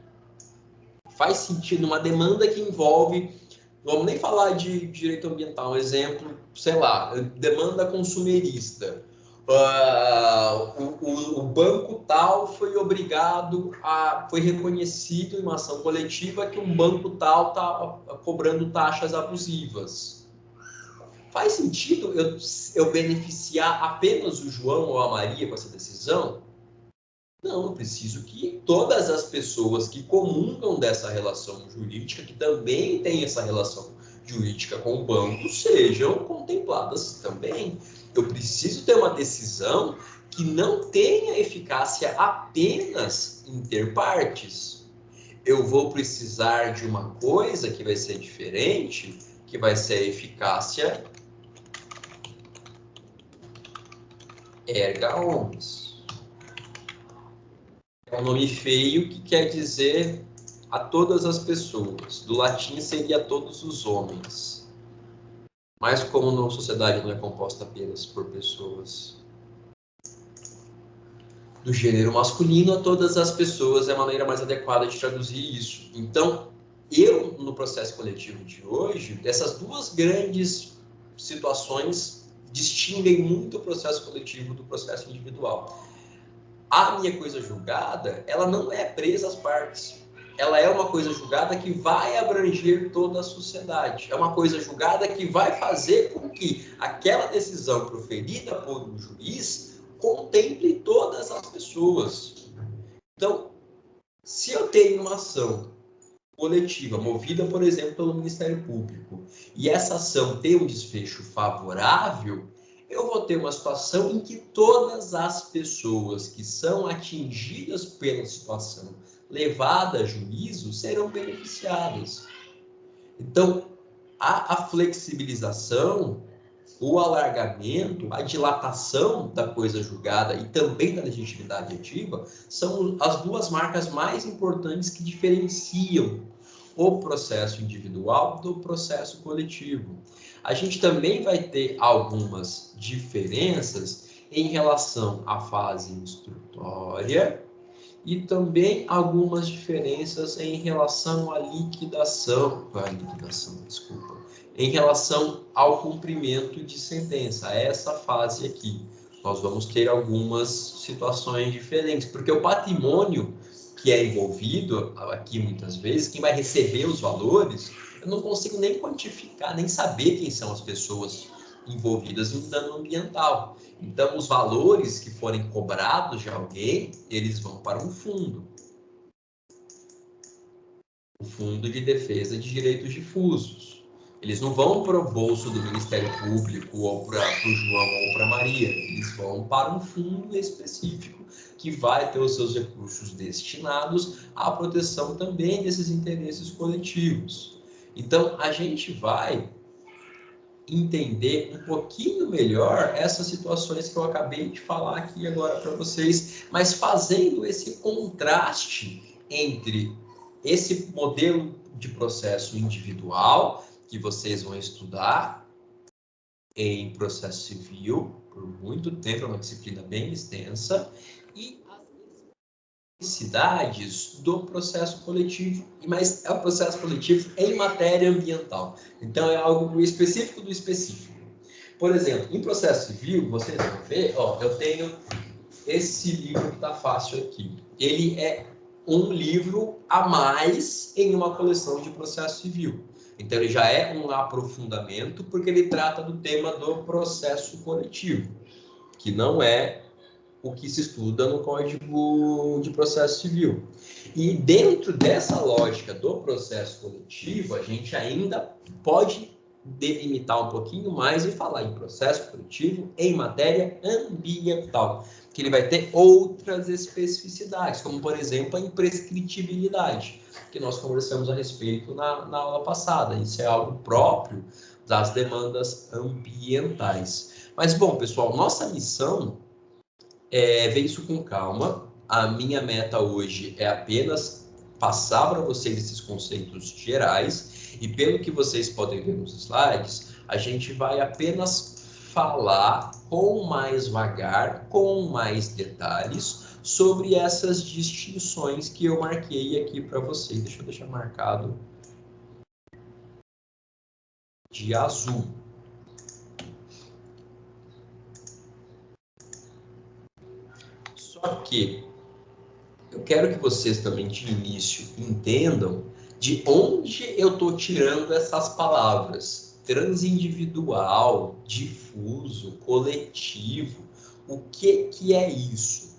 Faz sentido uma demanda que envolve, não vamos nem falar de direito ambiental, um exemplo, sei lá, demanda consumerista. O banco tal foi foi reconhecido em uma ação coletiva que um banco tal está cobrando taxas abusivas. Faz sentido eu beneficiar apenas o João ou a Maria com essa decisão? Não, eu preciso que todas as pessoas que comungam dessa relação jurídica, que também têm essa relação jurídica com o banco, sejam contempladas também. Eu preciso ter uma decisão que não tenha eficácia apenas interpartes. Eu vou precisar de uma coisa que vai ser diferente, que vai ser a eficácia erga omnes. É um nome feio que quer dizer a todas as pessoas. Do latim seria a todos os homens. Mas como a sociedade não é composta apenas por pessoas do gênero masculino, a todas as pessoas é a maneira mais adequada de traduzir isso. Então, no processo coletivo de hoje, essas duas grandes situações distinguem muito o processo coletivo do processo individual. A minha coisa julgada, ela não é presa às partes. Ela é uma coisa julgada que vai abranger toda a sociedade. É uma coisa julgada que vai fazer com que aquela decisão proferida por um juiz contemple todas as pessoas. Então, se eu tenho uma ação coletiva movida, por exemplo, pelo Ministério Público, e essa ação tem um desfecho favorável, eu vou ter uma situação em que todas as pessoas que são atingidas pela situação levada a juízo serão beneficiadas. Então, a flexibilização, o alargamento, a dilatação da coisa julgada e também da legitimidade ativa são as duas marcas mais importantes que diferenciam o processo individual do processo coletivo. A gente também vai ter algumas diferenças em relação à fase instrutória e também algumas diferenças em relação à liquidação, desculpa, em relação ao cumprimento de sentença, essa fase aqui. Nós vamos ter algumas situações diferentes, porque o patrimônio que é envolvido aqui muitas vezes, quem vai receber os valores, eu não consigo nem quantificar, nem saber quem são as pessoas envolvidas em dano ambiental. Então, os valores que forem cobrados de alguém, eles vão para um fundo. O Fundo de Defesa de Direitos Difusos. Eles não vão para o bolso do Ministério Público ou para o João ou para a Maria. Eles vão para um fundo específico que vai ter os seus recursos destinados à proteção também desses interesses coletivos. Então, a gente vai entender um pouquinho melhor essas situações que eu acabei de falar aqui agora para vocês, mas fazendo esse contraste entre esse modelo de processo individual que vocês vão estudar em processo civil por muito tempo, é uma disciplina bem extensa, e as necessidades do processo coletivo, mas é o processo coletivo em matéria ambiental. Então, é algo específico do específico. Por exemplo, em processo civil, vocês vão ver, ó, eu tenho esse livro que está fácil aqui. Ele é um livro a mais em uma coleção de processo civil. Então, ele já é um aprofundamento, porque ele trata do tema do processo coletivo, que não é o que se estuda no Código de Processo Civil. E dentro dessa lógica do processo coletivo, a gente ainda pode delimitar um pouquinho mais e falar em processo coletivo em matéria ambiental, que ele vai ter outras especificidades, como, por exemplo, a imprescritibilidade, que nós conversamos a respeito na aula passada. Isso é algo próprio das demandas ambientais. Mas, bom, pessoal, nossa missão ver isso com calma. A minha meta hoje é apenas passar para vocês esses conceitos gerais e pelo que vocês podem ver nos slides, a gente vai apenas falar com mais vagar, com mais detalhes sobre essas distinções que eu marquei aqui para vocês. Deixa eu deixar marcado de azul. Só que eu quero que vocês também, de início, entendam de onde eu estou tirando essas palavras. Transindividual, difuso, coletivo. O que é isso?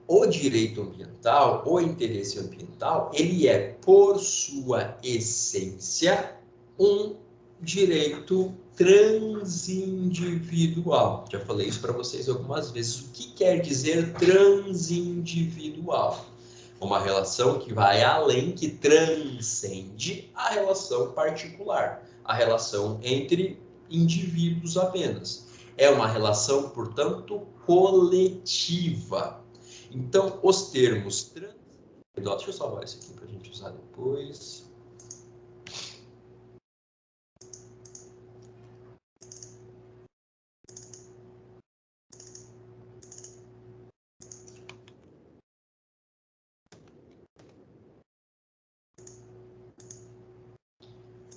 O direito ambiental, o interesse ambiental, ele é, por sua essência, um direito transindividual. Já falei isso para vocês algumas vezes. O que quer dizer transindividual? Uma relação que vai além, que transcende a relação particular, a relação entre indivíduos apenas. É uma relação, portanto, coletiva. Então, os termos deixa eu salvar isso aqui para a gente usar depois.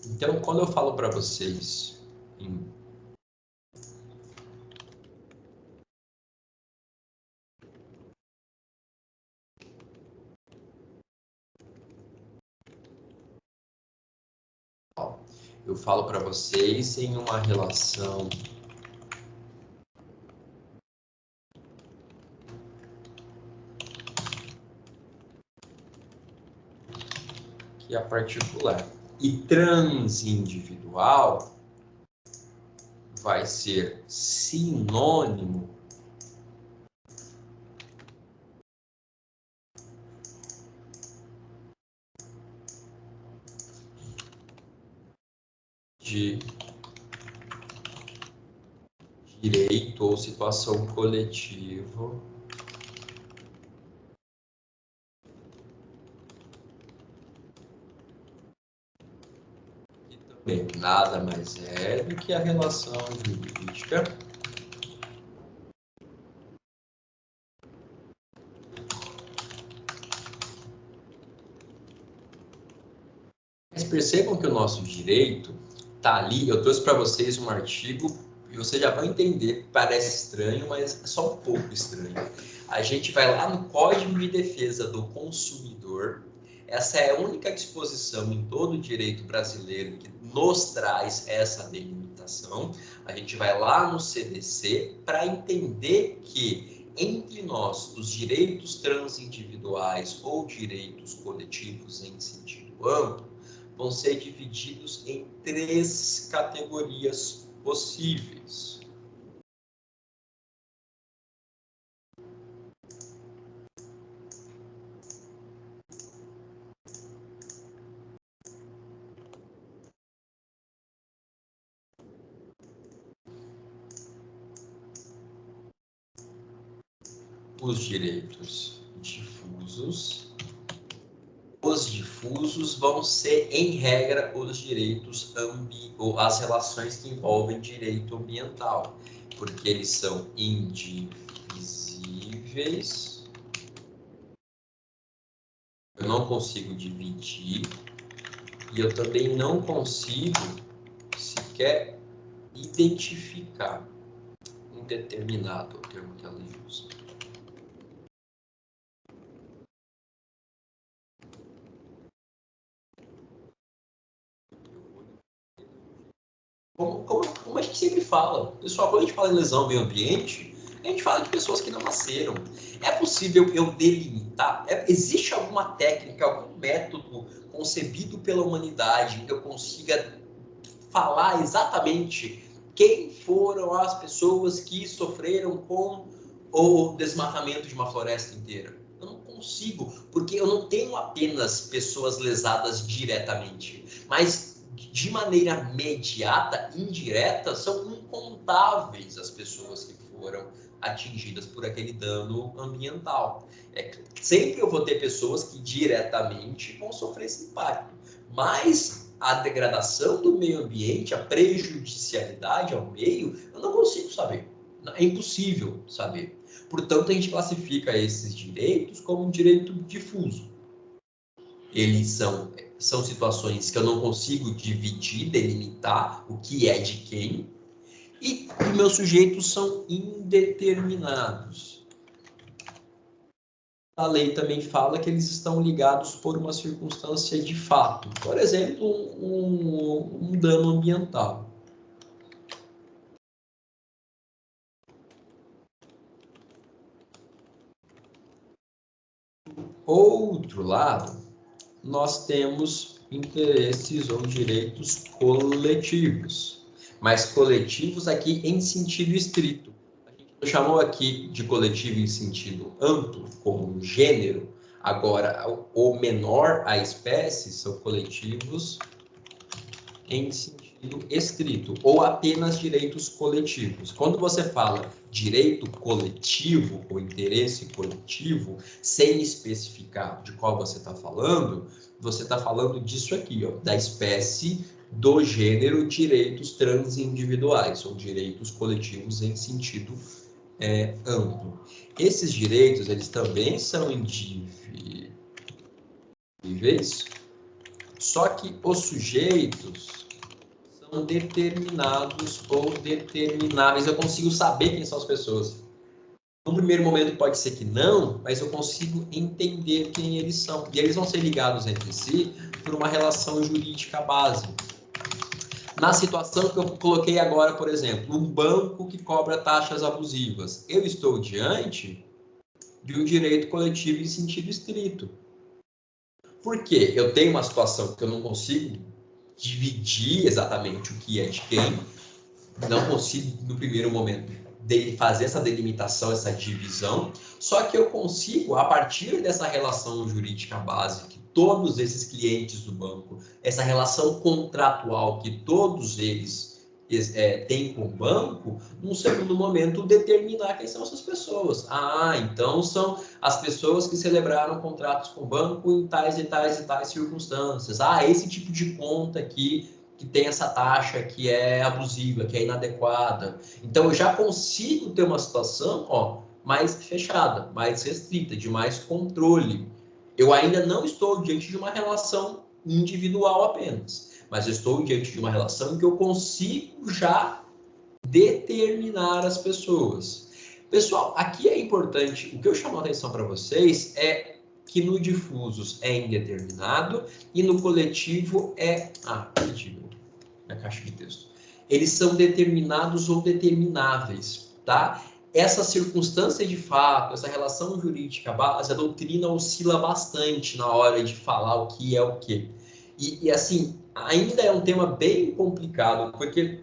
Então, quando eu falo para vocês eu falo para vocês em uma relação que é particular. E transindividual vai ser sinônimo de direito ou situação coletiva que também nada mais é do que a relação jurídica Mas percebam que o nosso direito está ali. Eu trouxe para vocês um artigo e vocês já vão entender. Parece estranho, mas é só um pouco estranho. A gente vai lá no Código de Defesa do Consumidor. Essa é a única disposição em todo o direito brasileiro que nos traz essa delimitação. A gente vai lá no CDC para entender que entre nós, os direitos transindividuais ou direitos coletivos em sentido amplo, vão ser divididos em 3 categorias possíveis. Os direitos difusos. Os difusos vão ser, em regra, os direitos ou as relações que envolvem direito ambiental, porque eles são indivisíveis. Eu não consigo dividir e eu também não consigo sequer identificar um determinado, o termo que ela usa. Como a gente sempre fala, pessoal, quando a gente fala em lesão ao meio ambiente, a gente fala de pessoas que não nasceram. É possível eu delimitar? Existe alguma técnica, algum método concebido pela humanidade que eu consiga falar exatamente quem foram as pessoas que sofreram com o desmatamento de uma floresta inteira? Eu não consigo, porque eu não tenho apenas pessoas lesadas diretamente, mas de maneira imediata, indireta, são incontáveis as pessoas que foram atingidas por aquele dano ambiental. Sempre eu vou ter pessoas que diretamente vão sofrer esse impacto, mas a degradação do meio ambiente, a prejudicialidade ao meio, eu não consigo saber. É impossível saber. Portanto, a gente classifica esses direitos como um direito difuso. Eles são situações que eu não consigo dividir, delimitar o que é de quem, e meus sujeitos são indeterminados. A lei também fala que eles estão ligados por uma circunstância de fato, por exemplo, um dano ambiental. Outro lado, nós temos interesses ou direitos coletivos, mas coletivos aqui em sentido estrito. A gente chamou aqui de coletivo em sentido amplo, como gênero. Agora, o menor a espécie são coletivos em sentido estrito, ou apenas direitos coletivos. Quando você fala direito coletivo ou interesse coletivo, sem especificar de qual você está falando disso aqui, ó, da espécie do gênero direitos transindividuais, ou direitos coletivos em sentido amplo. Esses direitos, eles também são indivíveis, só que os sujeitos são determinados ou determináveis. Eu consigo saber quem são as pessoas. No primeiro momento pode ser que não, mas eu consigo entender quem eles são. E eles vão ser ligados entre si por uma relação jurídica básica. Na situação que eu coloquei agora, por exemplo, um banco que cobra taxas abusivas. Eu estou diante de um direito coletivo em sentido estrito. Por quê? Eu tenho uma situação que eu não consigo dividir exatamente o que é de quem, não consigo, no primeiro momento, fazer essa delimitação, essa divisão, só que eu consigo, a partir dessa relação jurídica básica todos esses clientes do banco, essa relação contratual que todos eles têm com o banco, num segundo momento, determinar quem são essas pessoas. Ah, então são as pessoas que celebraram contratos com o banco em tais e tais e tais circunstâncias. Ah, esse tipo de conta aqui que tem essa taxa que é abusiva, que é inadequada. Então, eu já consigo ter uma situação mais fechada, mais restrita, de mais controle. Eu ainda não estou diante de uma relação individual apenas, mas eu estou diante de uma relação em que eu consigo já determinar as pessoas. Pessoal, aqui é importante, o que eu chamo a atenção para vocês é que no difusos é indeterminado e no coletivo é... coletivo, na caixa de texto. Eles são determinados ou determináveis, tá? Essa circunstância de fato, essa relação jurídica base, a doutrina oscila bastante na hora de falar o que é o quê. E assim, ainda é um tema bem complicado, porque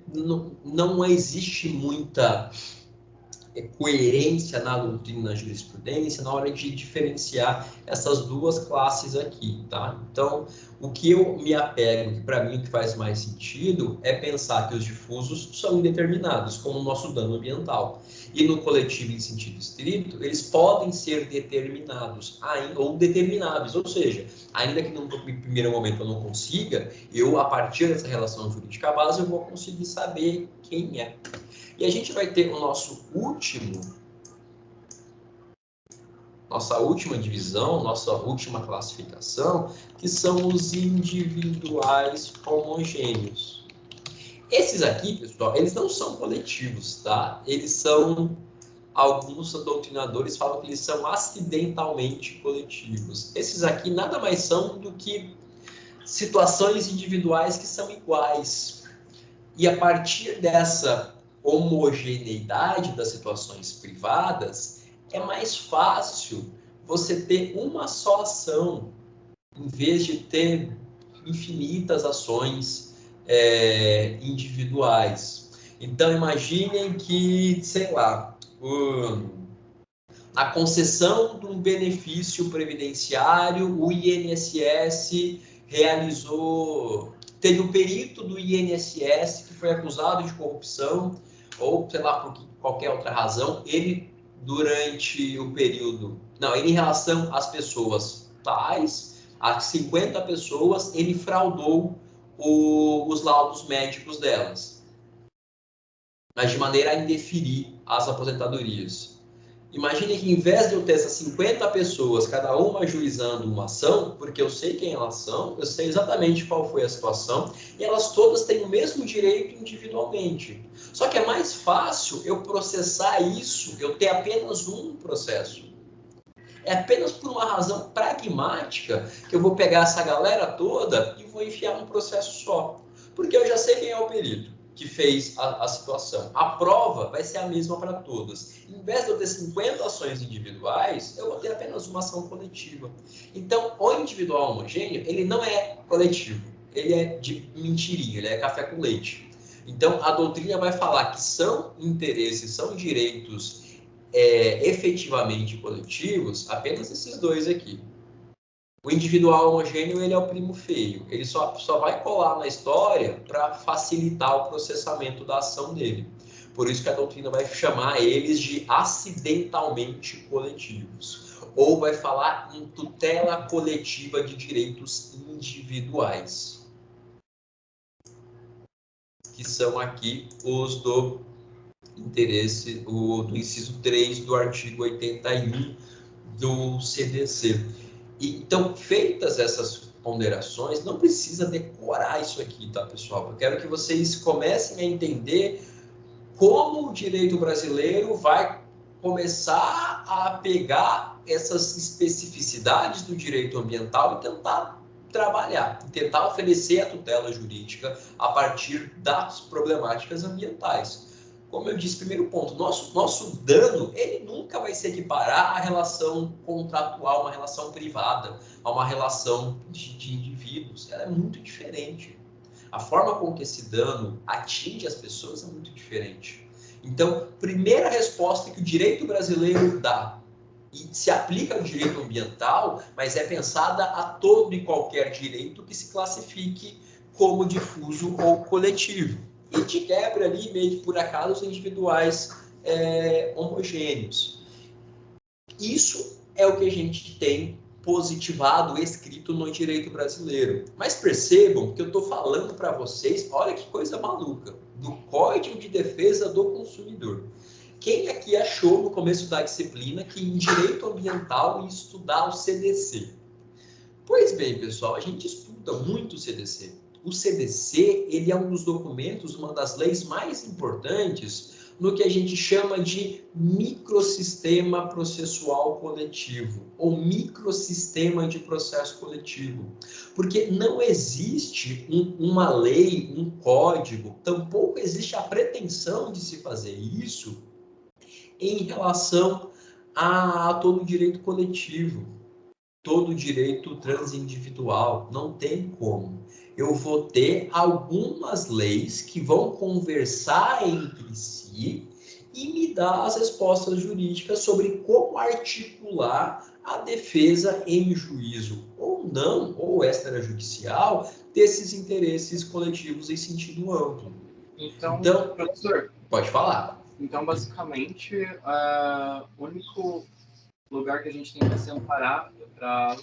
não existe muita coerência na doutrina, na jurisprudência, na hora de diferenciar essas duas classes aqui, tá? Então, o que eu me apego, que para mim o que faz mais sentido, é pensar que os difusos são indeterminados, como o nosso dano ambiental. E no coletivo, em sentido estrito, eles podem ser determinados ou determináveis, ou seja, ainda que no primeiro momento eu não consiga, eu, a partir dessa relação jurídica base, eu vou conseguir saber quem é. E a gente vai ter o nossa última divisão, nossa última classificação, que são os individuais homogêneos. Esses aqui, pessoal, eles não são coletivos, tá? Eles são, alguns doutrinadores falam que eles são acidentalmente coletivos. Esses aqui nada mais são do que situações individuais que são iguais. E a partir dessa homogeneidade das situações privadas, é mais fácil você ter uma só ação, em vez de ter infinitas ações individuais. Então, imaginem que, sei lá, a concessão de um benefício previdenciário, o INSS teve um perito do INSS que foi acusado de corrupção, ou sei lá, por qualquer outra razão, ele, durante o período, ele em relação às pessoas tais, a 50 pessoas, ele fraudou os laudos médicos delas, mas de maneira a indeferir as aposentadorias. Imagine que, em vez de eu ter essas 50 pessoas, cada uma ajuizando uma ação, porque eu sei quem elas são, eu sei exatamente qual foi a situação, e elas todas têm o mesmo direito individualmente. Só que é mais fácil eu processar isso, eu ter apenas um processo. É apenas por uma razão pragmática que eu vou pegar essa galera toda e vou enfiar num processo só. Porque eu já sei quem é o perito que fez a situação. A prova vai ser a mesma para todas. Em vez de eu ter 50 ações individuais, eu vou ter apenas uma ação coletiva. Então, o individual homogêneo, ele não é coletivo. Ele é de mentirinha, ele é café com leite. Então, a doutrina vai falar que são interesses, são direitos efetivamente coletivos, apenas esses dois aqui. O individual homogêneo, ele é o primo feio. Ele só vai colar na história para facilitar o processamento da ação dele. Por isso que a doutrina vai chamar eles de acidentalmente coletivos. Ou vai falar em tutela coletiva de direitos individuais. Que são aqui os do interesse, do inciso 3 do artigo 81 do CDC. Então, feitas essas ponderações, não precisa decorar isso aqui, tá, pessoal? Eu quero que vocês comecem a entender como o direito brasileiro vai começar a pegar essas especificidades do direito ambiental e tentar trabalhar, tentar oferecer a tutela jurídica a partir das problemáticas ambientais. Como eu disse, primeiro ponto, nosso dano, ele nunca vai se equiparar à relação contratual, uma relação privada, a uma relação de indivíduos. Ela é muito diferente. A forma com que esse dano atinge as pessoas é muito diferente. Então, primeira resposta que o direito brasileiro dá e se aplica ao direito ambiental, mas é pensada a todo e qualquer direito que se classifique como difuso ou coletivo. E de quebra ali, meio que por acaso, os individuais homogêneos. Isso é o que a gente tem positivado, escrito no direito brasileiro. Mas percebam que eu estou falando para vocês, olha que coisa maluca, do Código de Defesa do Consumidor. Quem aqui achou no começo da disciplina que em direito ambiental ia estudar o CDC? Pois bem, pessoal, a gente estuda muito o CDC. O CDC, ele é um dos documentos, uma das leis mais importantes no que a gente chama de microsistema processual coletivo, ou microsistema de processo coletivo. Porque não existe uma lei, um código, tampouco existe a pretensão de se fazer isso em relação a todo o direito coletivo, todo o direito transindividual. Não tem como. Eu vou ter algumas leis que vão conversar entre si e me dar as respostas jurídicas sobre como articular a defesa em juízo ou não, ou extrajudicial, desses interesses coletivos em sentido amplo. Então, professor, pode falar. Então, basicamente, o único lugar que a gente tem que se amparar para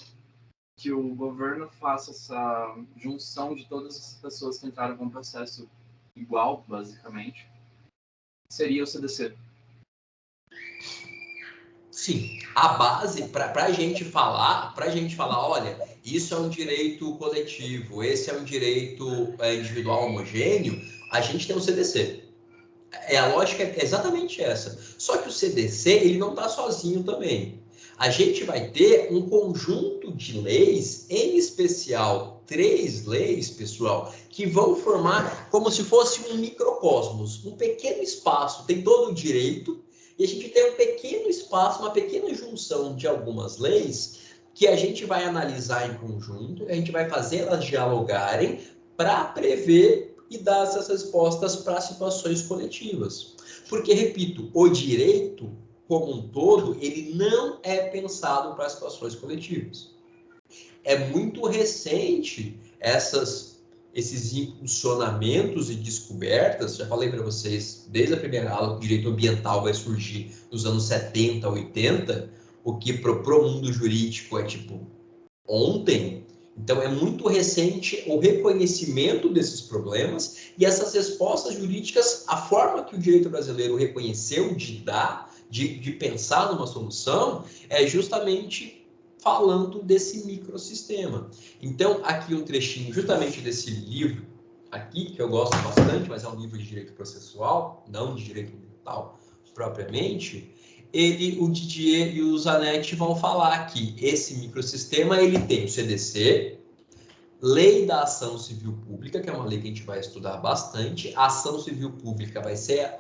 que o governo faça essa junção de todas as pessoas que entraram com um processo igual, basicamente, seria o CDC. Sim, a base para a gente falar, olha, isso é um direito coletivo, esse é um direito individual homogêneo, a gente tem o CDC. A lógica é exatamente essa. Só que o CDC, ele não está sozinho também. A gente vai ter um conjunto de leis, em especial 3 leis, pessoal, que vão formar como se fosse um microcosmos, um pequeno espaço, tem todo o direito, e a gente tem um pequeno espaço, uma pequena junção de algumas leis que a gente vai analisar em conjunto, a gente vai fazer elas dialogarem para prever e dar essas respostas para situações coletivas. Porque, repito, o direito como um todo, ele não é pensado para situações coletivas. É muito recente esses impulsionamentos e descobertas, já falei para vocês, desde a primeira aula, que o direito ambiental vai surgir nos anos 70, 80, o que para o mundo jurídico é tipo ontem. Então, é muito recente o reconhecimento desses problemas e essas respostas jurídicas, a forma que o direito brasileiro reconheceu de dar, de pensar numa solução, é justamente falando desse microsistema. Então, aqui um trechinho justamente desse livro, aqui, que eu gosto bastante, mas é um livro de direito processual, não de direito ambiental propriamente. O Didier e o Zanetti vão falar que esse microsistema, ele tem o CDC, Lei da Ação Civil Pública, que é uma lei que a gente vai estudar bastante. A ação civil pública vai ser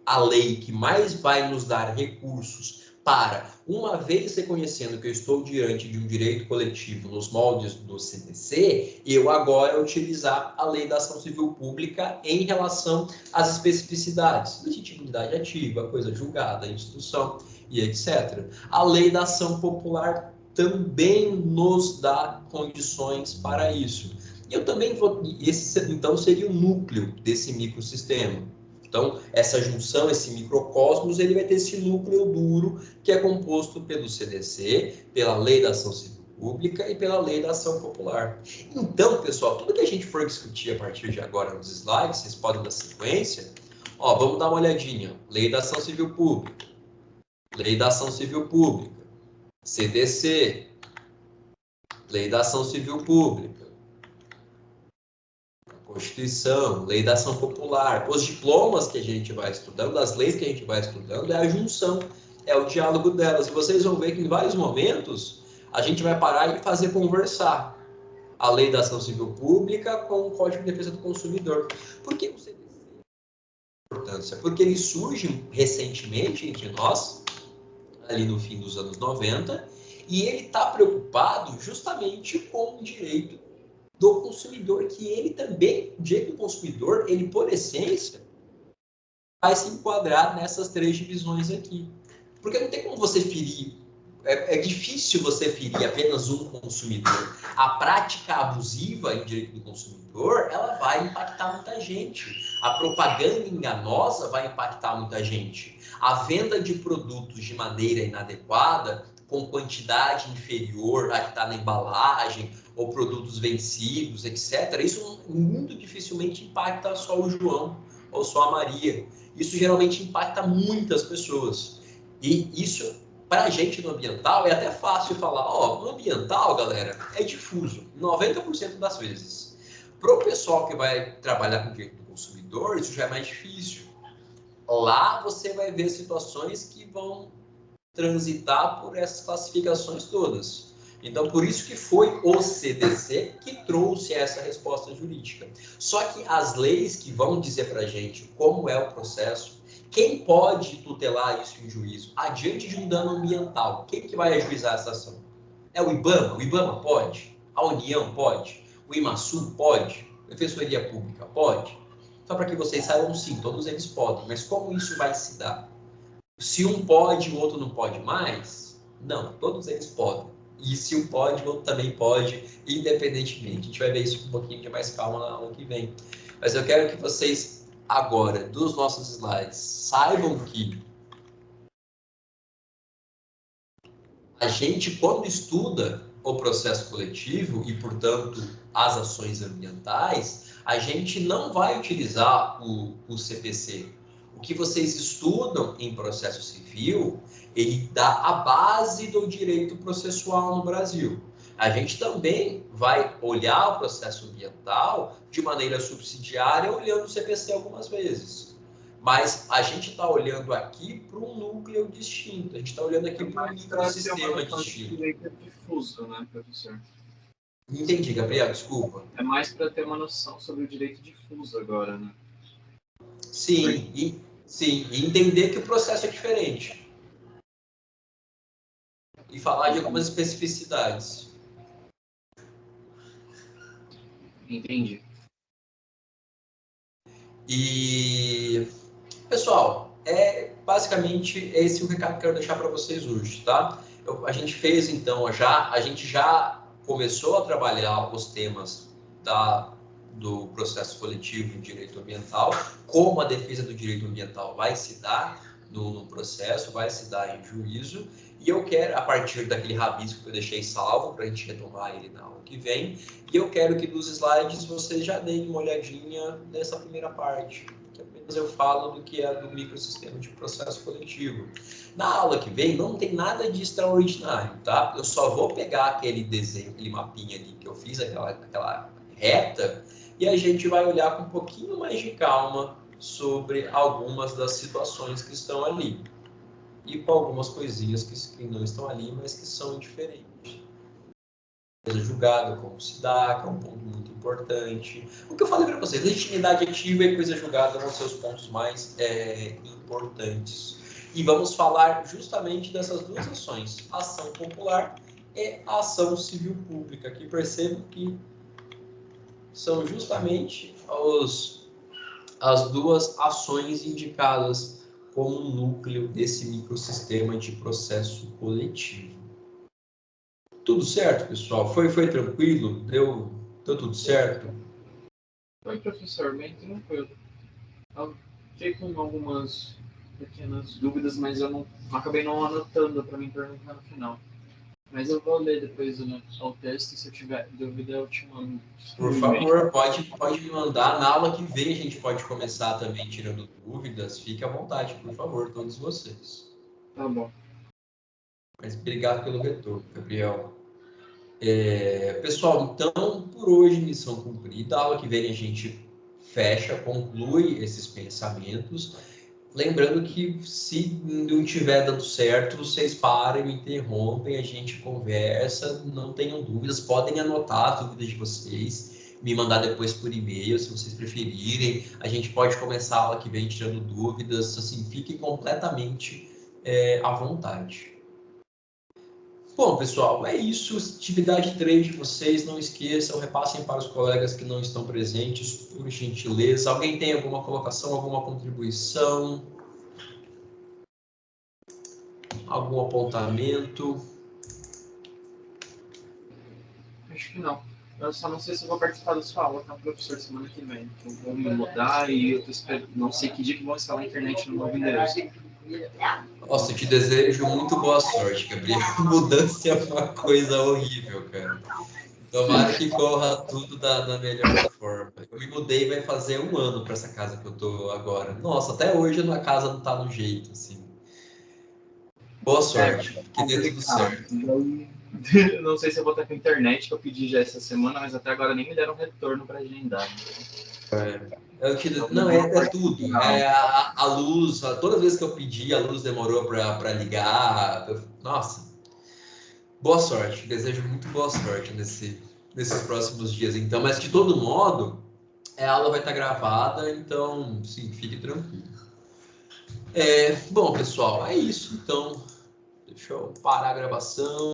a lei que mais vai nos dar recursos para, uma vez reconhecendo que eu estou diante de um direito coletivo nos moldes do CDC, eu agora utilizar a Lei da Ação Civil Pública em relação às especificidades, legitimidade ativa, coisa julgada, instrução e etc. A Lei da Ação Popular também nos dá condições para isso. E eu também vou... então, seria o núcleo desse microsistema. Então, essa junção, esse microcosmos, ele vai ter esse núcleo duro que é composto pelo CDC, pela Lei da Ação Civil Pública e pela Lei da Ação Popular. Então, pessoal, tudo que a gente for discutir a partir de agora nos slides, vocês podem dar sequência, vamos dar uma olhadinha. Lei da Ação Civil Pública, Lei da Ação Civil Pública, CDC, Lei da Ação Civil Pública, Constituição, Lei da Ação Popular. Os diplomas que a gente vai estudando, as leis que a gente vai estudando, é a junção, é o diálogo delas. E vocês vão ver que em vários momentos a gente vai parar e fazer conversar a Lei da Ação Civil Pública com o Código de Defesa do Consumidor. Por que o CDC tem importância? Porque ele surge recentemente entre nós, ali no fim dos anos 90, e ele está preocupado justamente com o direito do consumidor, que ele também, o direito do consumidor, ele, por essência, vai se enquadrar nessas 3 divisões aqui. Porque não tem como você ferir, é difícil você ferir apenas um consumidor. A prática abusiva em direito do consumidor, ela vai impactar muita gente. A propaganda enganosa vai impactar muita gente. A venda de produtos de maneira inadequada, com quantidade inferior à que está na embalagem, ou produtos vencidos, etc., isso muito dificilmente impacta só o João ou só a Maria. Isso geralmente impacta muitas pessoas. E isso, para a gente no ambiental, é até fácil falar, ó, no ambiental, galera, é difuso, 90% das vezes. Para o pessoal que vai trabalhar com direito do consumidor, isso já é mais difícil. Lá você vai ver situações que vão transitar por essas classificações todas. Então, por isso que foi o CDC que trouxe essa resposta jurídica. Só que as leis que vão dizer para a gente como é o processo, quem pode tutelar isso em juízo? Adiante de um dano ambiental, quem que vai ajuizar essa ação? É o IBAMA? O IBAMA pode? A União pode? O IMASU pode? A Defensoria Pública pode? Só para que vocês saibam, sim, todos eles podem. Mas como isso vai se dar? Se um pode, o outro não pode mais? Não, todos eles podem. E se um pode, o outro também pode, independentemente. A gente vai ver isso com um pouquinho de mais calma na aula que vem. Mas eu quero que vocês, agora, dos nossos slides, saibam que a gente, quando estuda o processo coletivo e, portanto, as ações ambientais, a gente não vai utilizar o CPC. O que vocês estudam em processo civil, ele dá a base do direito processual no Brasil. A gente também vai olhar o processo ambiental de maneira subsidiária, olhando o CPC algumas vezes. Mas a gente está olhando aqui para um núcleo distinto, a gente está olhando aqui para um microsistema distinto. O direito é difuso, né, professor? Entendi, Gabriel, desculpa. É mais para ter uma noção sobre o direito difuso agora, né? Sim, e entender que o processo é diferente. E falar de algumas especificidades. Entendi. E, pessoal, basicamente esse o recado que eu quero deixar para vocês hoje, tá? A gente fez, então, a gente já começou a trabalhar os temas do processo coletivo em direito ambiental, como a defesa do direito ambiental vai se dar no processo, vai se dar em juízo, e eu quero, a partir daquele rabisco que eu deixei salvo, para a gente retomar ele na aula que vem, e eu quero que nos slides vocês já deem uma olhadinha nessa primeira parte, que apenas eu falo do que é do microsistema de processo coletivo. Na aula que vem não tem nada de extraordinário, tá? Eu só vou pegar aquele desenho, aquele mapinha ali que eu fiz, aquela reta, e a gente vai olhar com um pouquinho mais de calma sobre algumas das situações que estão ali. E com algumas coisinhas que não estão ali, mas que são diferentes. Coisa julgada, como se dá, que é um ponto muito importante. O que eu falei para vocês, legitimidade ativa e coisa julgada vão ser os pontos mais importantes. E vamos falar justamente dessas duas ações, a ação popular e a ação civil pública, que percebo que são justamente as duas ações indicadas como um núcleo desse microsistema de processo coletivo. Tudo certo, pessoal? Foi tranquilo? Deu tudo certo? Foi, professor, bem tranquilo. Eu fiquei com algumas pequenas dúvidas, mas eu não acabei não anotando para me perguntar no final. Mas eu vou ler depois o texto e se eu tiver dúvida eu te mando. Por favor, pode me mandar. Na aula que vem a gente pode começar também tirando dúvidas. Fique à vontade, por favor, todos vocês. Tá bom. Mas obrigado pelo retorno, Gabriel. Pessoal, então, por hoje, missão cumprida. A aula que vem a gente fecha, conclui esses pensamentos. Lembrando que se não estiver dando certo, vocês parem, me interrompem, a gente conversa, não tenham dúvidas, podem anotar as dúvidas de vocês, me mandar depois por e-mail, se vocês preferirem. A gente pode começar a aula que vem tirando dúvidas, assim, fiquem completamente à vontade. Bom, pessoal, é isso. Atividade 3 de vocês, não esqueçam, repassem para os colegas que não estão presentes, por gentileza. Alguém tem alguma colocação, alguma contribuição? Algum apontamento? Acho que não. Eu só não sei se eu vou participar da sua aula, tá, professor, semana que vem. Eu vou me mudar e eu tô esperando, não sei que dia que vão instalar a internet no novo endereço. Nossa, eu te desejo muito boa sorte, Gabriel. Mudança é uma coisa horrível, cara. Tomara que corra tudo da melhor forma. Eu me mudei vai fazer 1 ano para essa casa que eu tô agora. Nossa, até hoje a casa não tá no jeito, assim. Boa sorte, que dê tudo certo. Não sei se eu vou estar com a internet, que eu pedi já essa semana, mas até agora nem me deram retorno para agendar. Não, é tudo. É a luz, toda vez que eu pedi, a luz demorou para ligar. Nossa, boa sorte. Desejo muito boa sorte nesses próximos dias, então. Mas, de todo modo, a aula vai estar gravada, então, sim, fique tranquilo. Bom, pessoal, é isso. Então, deixa eu parar a gravação.